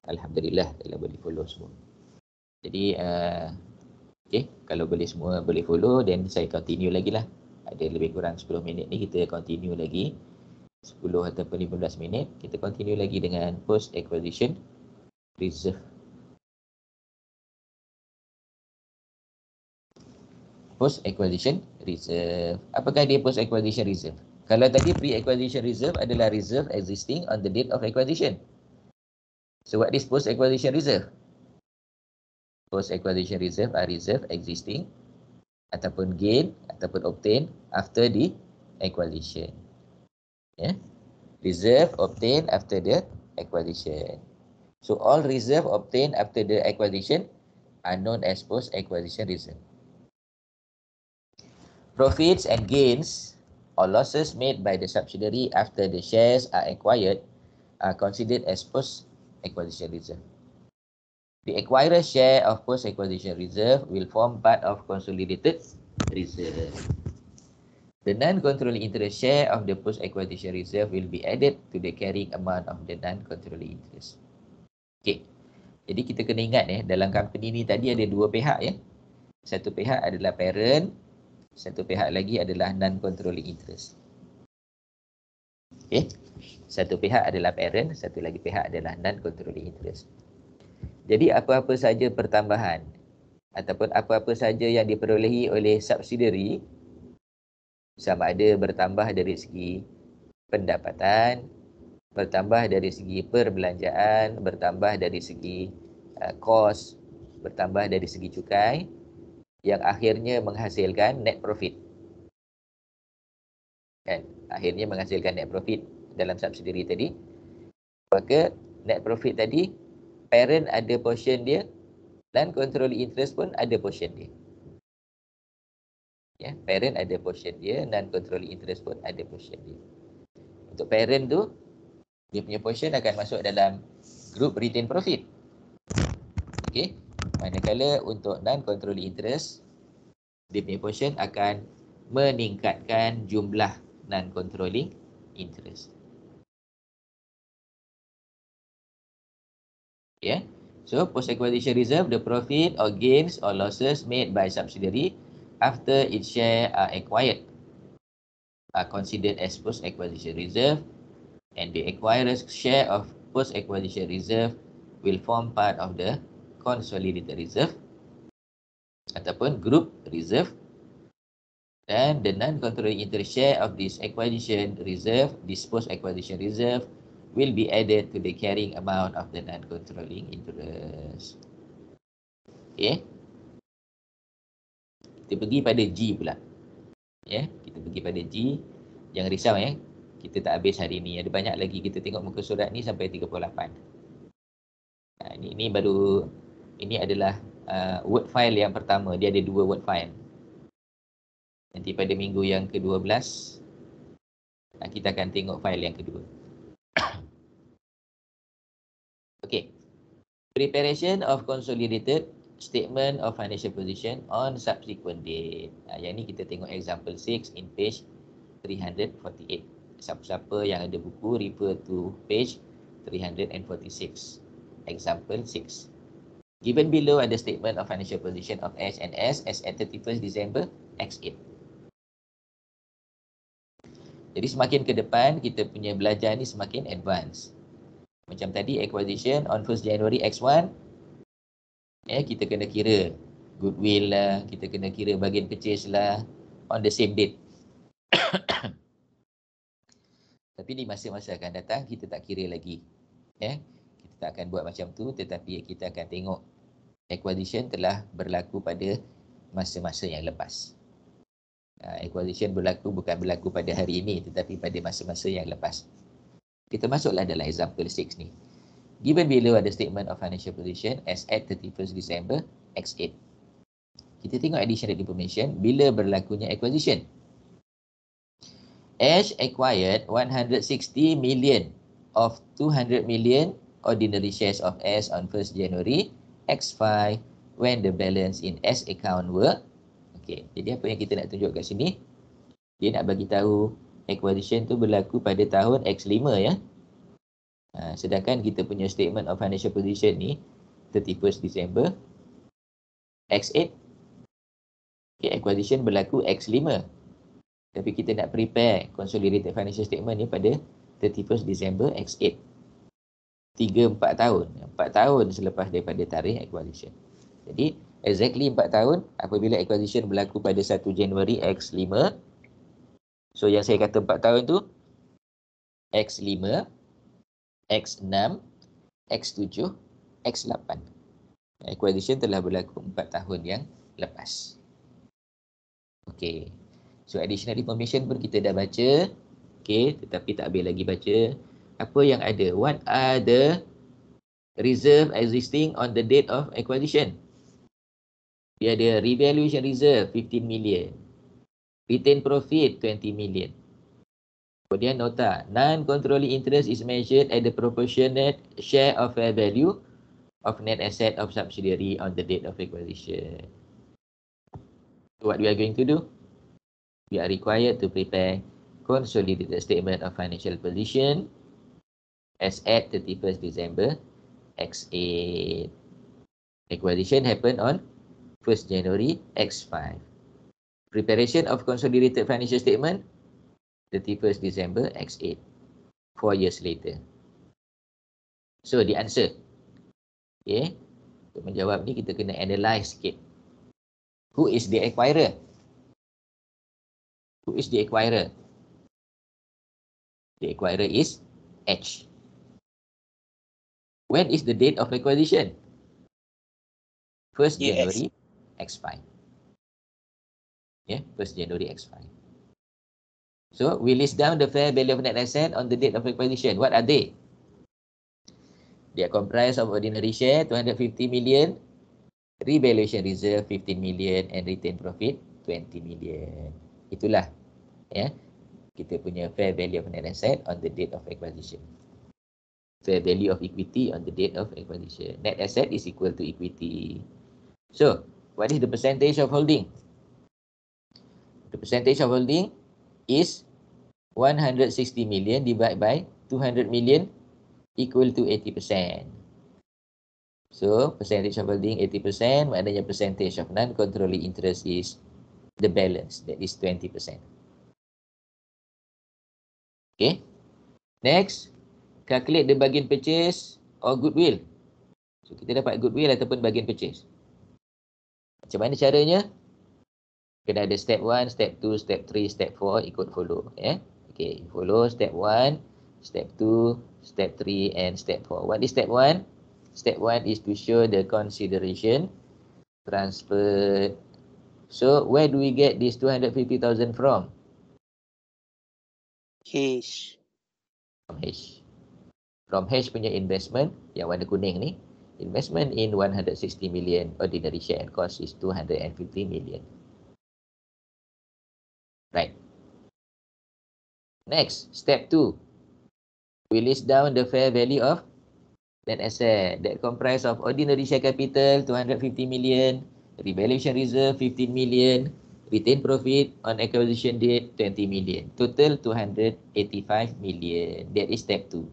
A: Alhamdulillah telah boleh follow semua. Jadi okey, kalau boleh semua boleh follow, then saya continue lagi lah. Ada lebih kurang 10 minit ni kita continue lagi. 10 ataupun 15 minit kita continue lagi dengan post acquisition reserve. Post acquisition reserve. Apakah dia post acquisition reserve? Kalau tadi pre acquisition reserve adalah reserve existing on the date of acquisition. So what is post acquisition reserve? Post acquisition reserve are reserve existing ataupun gain ataupun obtain after the acquisition. Yeah. Reserve obtained after the acquisition. So all reserve obtained after the acquisition are known as post acquisition reserve. Profits and gains or losses made by the subsidiary after the shares are acquired are considered as post-acquisition reserve. The acquirer's share of post-acquisition reserve will form part of consolidated reserve. The non-controlling interest share of the post-acquisition reserve will be added to the carrying amount of the non-controlling interest. Okay. Jadi kita kena ingat dalam company ni tadi ada dua pihak ya. Satu pihak adalah parent, satu pihak lagi adalah non-controlling interest. Okay. Satu pihak adalah parent, satu lagi pihak adalah non-controlling interest. Jadi apa-apa saja pertambahan ataupun apa-apa saja yang diperolehi oleh subsidiary, sama ada bertambah dari segi pendapatan, bertambah dari segi perbelanjaan, bertambah dari segi kos, bertambah dari segi cukai, yang akhirnya menghasilkan net profit. Kan? Akhirnya menghasilkan net profit dalam subsidiary tadi. Maka net profit tadi, parent ada portion dia dan controlling interest pun ada portion dia. Ya, parent ada portion dia dan controlling interest pun ada portion dia. Untuk parent tu, dia punya portion akan masuk dalam group retain profit. Okey. Manakala untuk non-controlling interest, dia punya portion akan meningkatkan jumlah non-controlling interest. Yeah. So post-acquisition reserve, the profit or gains or losses made by subsidiary after its share are acquired are considered as post-acquisition reserve, and the acquirer's share of post-acquisition reserve will form part of the consolidated reserve ataupun group reserve, dan the non-controlling interest share of this acquisition reserve, this post-acquisition reserve, will be added to the carrying amount of the non-controlling interest. Okay. Kita pergi pada G pula. Ya, kita pergi pada G. Jangan risau ya. Kita tak habis hari ni. Ada banyak lagi. Kita tengok muka surat ni sampai 38. Ini baru, ini adalah word file yang pertama. Dia ada dua word file. Nanti pada minggu yang ke-12 kita akan tengok file yang kedua. Okay. Preparation of consolidated statement of financial position on subsequent date. Yang ni kita tengok example 6 in page 348. Siapa-siapa yang ada buku, refer to page 346. Example 6. Given below ada statement of financial position of S&S as at 31st December X8. Jadi semakin ke depan, kita punya belajar ni semakin advance. Macam tadi, acquisition on 1st January X1. Kita kena kira goodwill lah, kita kena kira bagian purchase lah, on the same date. Tapi di masa-masa akan datang kita tak kira lagi. Kita tak akan buat macam tu, tetapi kita akan tengok acquisition telah berlaku pada masa-masa yang lepas. Acquisition bukan berlaku pada hari ini, tetapi pada masa-masa yang lepas. Kita masuklah dalam example 6 ni. Given below are the statement of financial position as at 31st December X8. Kita tengok additional information bila berlakunya acquisition. Ash acquired 160 million of 200 million ordinary shares of S on 1st January X5 when the balance in S account were. Okey, jadi apa yang kita nak tunjuk kat sini? Dia nak bagi tahu acquisition tu berlaku pada tahun X5 ya. Sedangkan kita punya statement of financial position ni 31st December X8. Okay, acquisition berlaku X5. Tapi kita nak prepare consolidated financial statement ni pada 31st December X8. 3-4 tahun. 4 tahun selepas daripada tarikh acquisition. Jadi exactly 4 tahun apabila acquisition berlaku pada 1 Januari X5. So yang saya kata 4 tahun tu X5, X6, X7, X8. Acquisition telah berlaku 4 tahun yang lepas. Okey. So additional information pun kita dah baca. Okey, tetapi tak habis lagi baca. Apa yang ada? What are the reserve existing on the date of acquisition? Dia ada revaluation reserve 15 million. Retained profit 20 million. Kemudian nota, non-controlling interest is measured at the proportionate share of fair value of net asset of subsidiary on the date of acquisition. So what we are going to do? We are required to prepare consolidated statement of financial position as at 31st December X8. Acquisition happened on 1st January X5. Preparation of consolidated financial statement 31st December X8. 4 years later. So the answer. Okay. Untuk menjawab ni kita kena analyse sikit. Who is the acquirer? Who is the acquirer? The acquirer is H. When is the date of acquisition? 1st January X5. Yeah, 1st January X5. So we list down the fair value of net asset on the date of acquisition. What are they? They are comprised of ordinary share 250 million, revaluation reserve 15 million and retained profit 20 million. Itulah ya kita punya fair value of net asset on the date of acquisition. Fair value of equity on the date of acquisition. Net asset is equal to equity. So, what is the percentage of holding? The percentage of holding is 160 million divided by 200 million equal to 80%. So, percentage of holding 80%, maknanya percentage of non-controlling interest is the balance, that is 20%. Okay. Next, calculate the bargain purchase or goodwill. So, kita dapat goodwill ataupun bargain purchase. Macam mana caranya? Kena ada step 1, step 2, step 3, step 4, ikut follow. Okay, follow step 1, step 2, step 3 and step 4. What is step 1? Step 1 is to show the consideration transferred. So, where do we get this 250,000 from?
C: H.
A: From H. From H punya investment, yang warna kuning ni. Investment in 160 million ordinary share and cost is 250 million. Right. Next, step 2. We list down the fair value of net asset that comprise of ordinary share capital 250 million, revaluation reserve 15 million, retained profit on acquisition date 20 million. Total 285 million. That is step 2.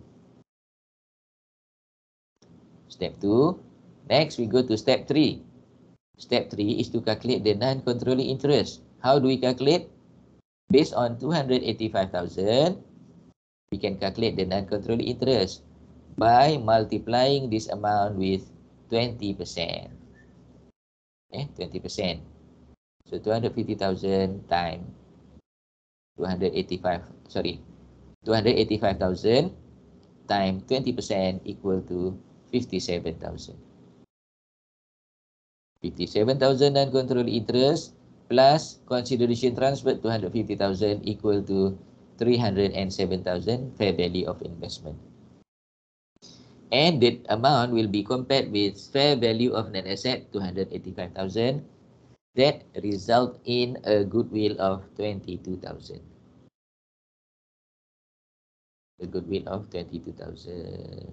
A: Step 2. Next, we go to step 3. Step 3 is to calculate the non-controlling interest. How do we calculate? Based on 285,000, we can calculate the non-controlling interest by multiplying this amount with 20%. 20%. So 250,000 times 285,000 times 20% equal to 57,000. 57,000 non-controlling interest plus consideration transferred 250,000 equal to 307,000 fair value of investment. And the amount will be compared with fair value of net asset 285,000. That result in a goodwill of 22,000. A goodwill of 22,000.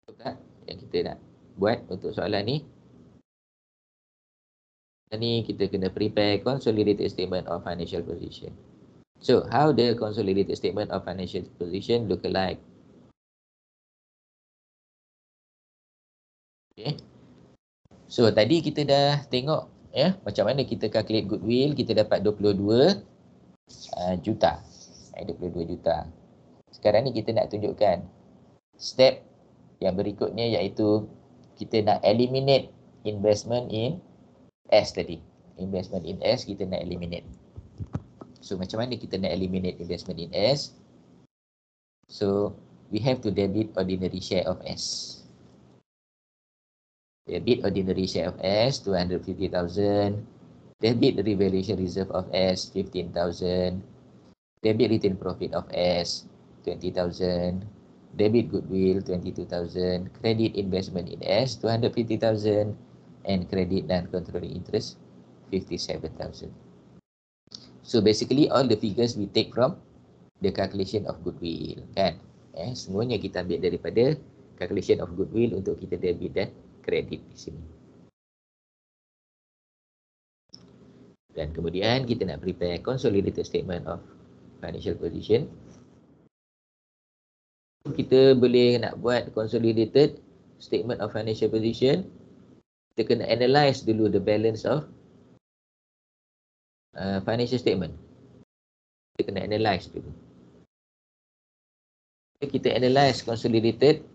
A: Betul tak yang kita nak buat untuk soalan ni? Ni kita kena prepare consolidated statement of financial position. So, how the consolidated statement of financial position look like? Okay. So, tadi kita dah tengok ya macam mana kita calculate goodwill, kita dapat 22 juta. 22 juta. Sekarang ni kita nak tunjukkan step yang berikutnya, iaitu kita nak eliminate investment in S tadi. Investment in S kita nak eliminate. So macam mana kita nak eliminate investment in S? So we have to debit ordinary share of S. Debit ordinary share of S 250,000. Debit revaluation reserve of S 15,000. Debit retained profit of S 20,000. Debit goodwill 22,000. Credit investment in S 250,000. And credit non-controlling interest 57,000. So basically all the figures we take from the calculation of goodwill, kan? Semuanya kita ambil daripada calculation of goodwill untuk kita debit dan kredit di sini. Dan kemudian kita nak prepare consolidated statement of financial position. Kita boleh nak buat consolidated statement of financial position. Kita kena analyse dulu the balance of financial statement. Kita kena analyse dulu. Kita analyse consolidated.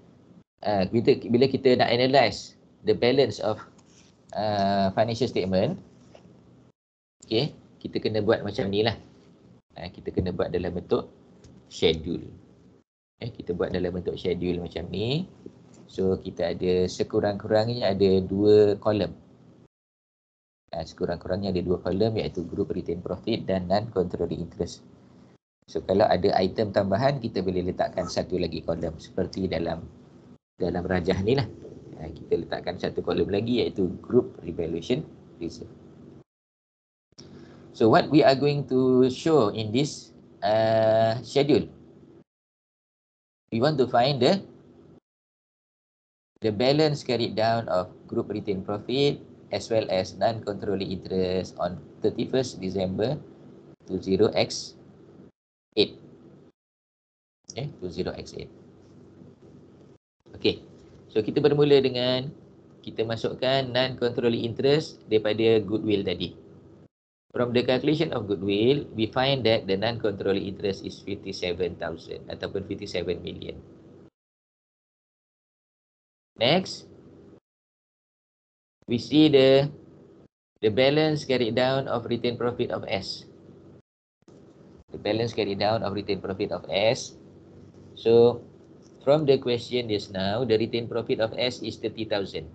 A: Bila kita nak analyse the balance of financial statement, okay, kita kena buat macam ni lah. Kita kena buat dalam bentuk schedule. Kita buat dalam bentuk schedule macam ni. So kita ada sekurang-kurangnya ada 2 kolom. Sekurang-kurangnya ada 2 kolom, iaitu group retained profit dan non-controlling interest. So kalau ada item tambahan, kita boleh letakkan satu lagi kolom seperti dalam rajah ni lah. Kita letakkan satu kolom lagi, iaitu group revaluation reserve. So what we are going to show in this schedule, we want to find the balance carried down of group retained profit as well as non-controlling interest on 31st December 20x8. Okay, 20x8. Okay, so kita bermula dengan kita masukkan non-controlling interest daripada goodwill tadi. From the calculation of goodwill, we find that the non-controlling interest is 57,000 ataupun 57 million. Next, we see the balance carried down of retained profit of S. The balance carried down of retained profit of S. So, from the question just now, the retained profit of S is 30,000.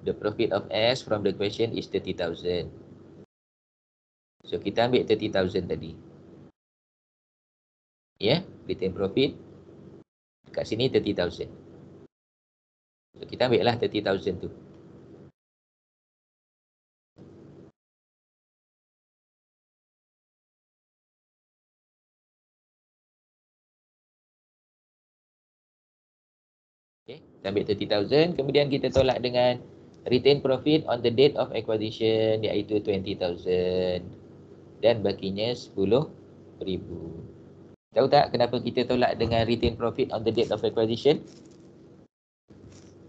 A: The profit of S from the question is 30,000. So, kita ambil 30,000 tadi. Ya, retained profit kat sini 30,000. So kita ambil lah 30,000 tu. Okay, kita ambil 30,000, kemudian kita tolak dengan retained profit on the date of acquisition, iaitu 20,000 dan bakinya 10,000. Tahu tak kenapa kita tolak dengan retained profit on the date of acquisition?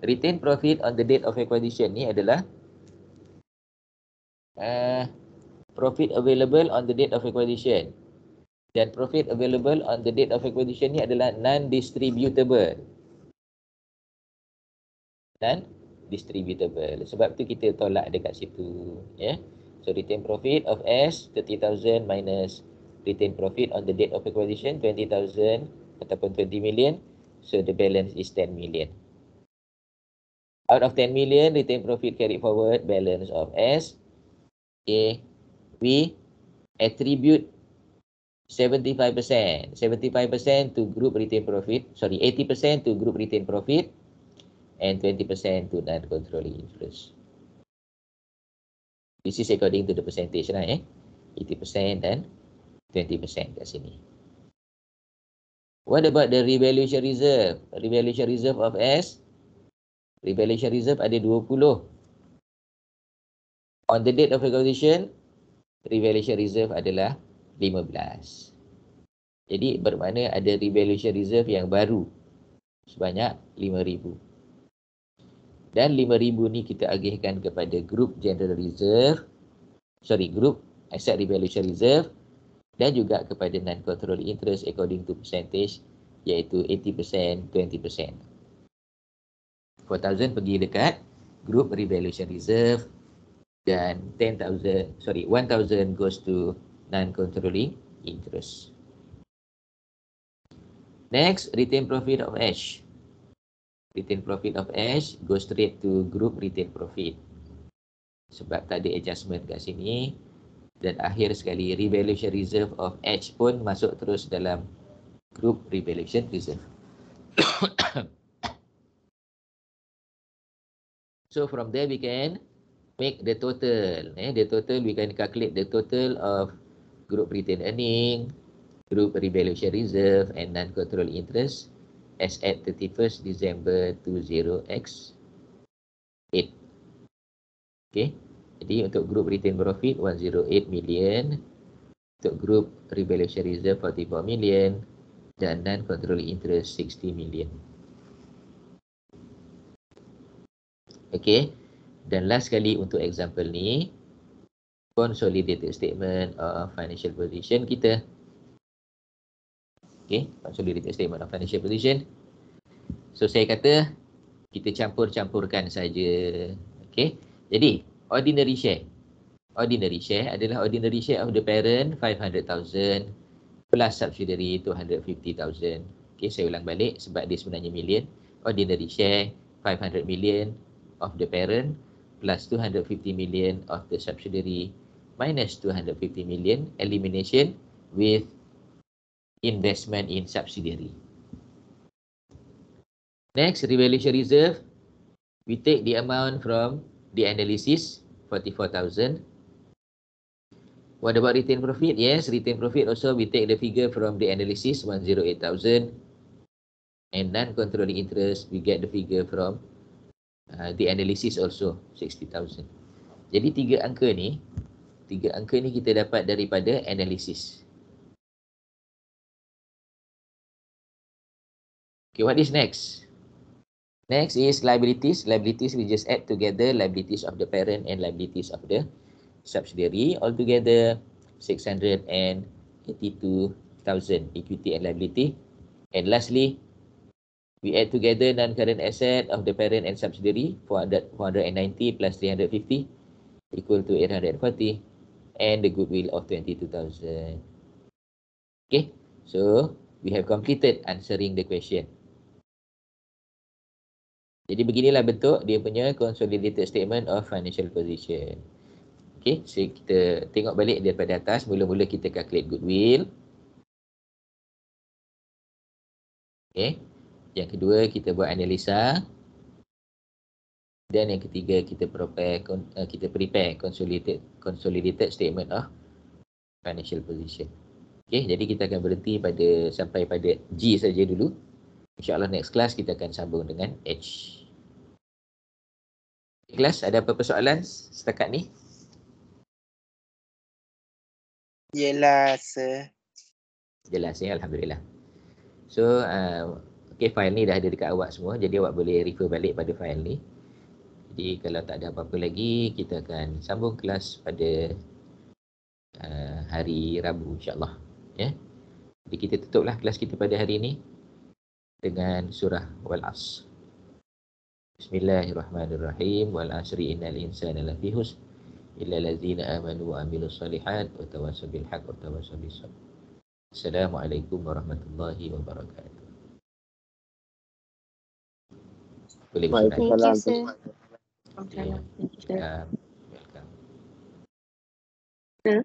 A: Retained profit on the date of acquisition ni adalah profit available on the date of acquisition. Dan profit available on the date of acquisition ni adalah non-distributable. dan distributable. Sebab tu kita tolak dekat situ, ya. So retained profit of S 30,000 minus retained profit on the date of acquisition 20,000 ataupun 20 million. So the balance is 10 million. Out of 10 million retained profit carried forward, balance of S. Okay, we attribute 75% to group retained profit, 80% to group retained profit and 20% to non-controlling interest. This is according to the percentage lah, 80% dan 20% kat sini. What about the revaluation reserve? Revaluation reserve of S. Revaluation reserve ada 20. On the date of acquisition, revaluation reserve adalah 15. Jadi bermakna ada revaluation reserve yang baru sebanyak 5,000. Dan 5,000 ni kita agihkan kepada group general reserve, group asset revaluation reserve dan juga kepada non-controlling interest according to percentage, iaitu 80%, 20%. 4,000 pergi dekat group revaluation reserve dan 1,000 goes to non-controlling interest. Next, retained profit of H. Retained profit of H goes straight to group retained profit. Sebab tak ada adjustment kat sini. Dan akhir sekali, revaluation reserve of H pun masuk terus dalam group revaluation reserve. So from there we can make the total. The total, we can calculate the total of group retained earning, group revaluation reserve and non-controlling interest as at 31st December 20x8. Okay. Jadi untuk group retained profit 108 million, untuk group revaluation reserve 44 million dan non-controlling interest 60 million. Okay. Dan last sekali untuk example ni, consolidated statement of financial position kita. Okay, consolidated statement of financial position. So saya kata kita campur-campurkan saja. Okay, jadi ordinary share. Ordinary share adalah ordinary share of the parent 500,000 plus subsidiary 250,000. Okay, saya ulang balik sebab dia sebenarnya million. Ordinary share 500 million of the parent plus 250 million of the subsidiary minus 250 million, elimination with investment in subsidiary. Next, revaluation reserve. We take the amount from the analysis, 44,000. What about retained profit? Yes, retained profit also we take the figure from the analysis, 108,000. And non-controlling interest, we get the figure from the analysis also, 60,000. Jadi tiga angka ni kita dapat daripada analysis. Okay, what is next? Next is liabilities. Liabilities, we just add together liabilities of the parent and liabilities of the subsidiary. Altogether, 682,000 equity and liability. And lastly, we add together non-current asset of the parent and subsidiary, 490 plus 350 equal to 840, and the goodwill of 22,000. Okay, so we have completed answering the question. Jadi beginilah bentuk dia punya consolidated statement of financial position. Okay, so kita tengok balik daripada atas. Mula-mula kita calculate goodwill. Okay, yang kedua kita buat analisa. Dan yang ketiga kita prepare consolidated statement of financial position. Okay, jadi kita akan berhenti sampai pada G saja dulu. InsyaAllah next class kita akan sambung dengan H. Kelas, ada apa persoalan setakat ni?
C: Jelas.
A: Jelas ya, Alhamdulillah. So, okay, file ni dah ada dekat awak semua. Jadi awak boleh refer balik pada file ni. Jadi kalau tak ada apa-apa lagi, kita akan sambung kelas pada hari Rabu insyaAllah. Ya. Jadi kita tutuplah kelas kita pada hari ini dengan surah Wal-As. Bismillahirrahmanirrahim. Wal asri innal insana lafi khusr illa allazina amanu wa amilus solihat wa tawassaw bil haqq wa tawassaw bis sabr. Assalamualaikum warahmatullahi wabarakatuh. Boleh bersorak.
D: Thank you, sir.
A: Okay. Welcome.
D: Sir.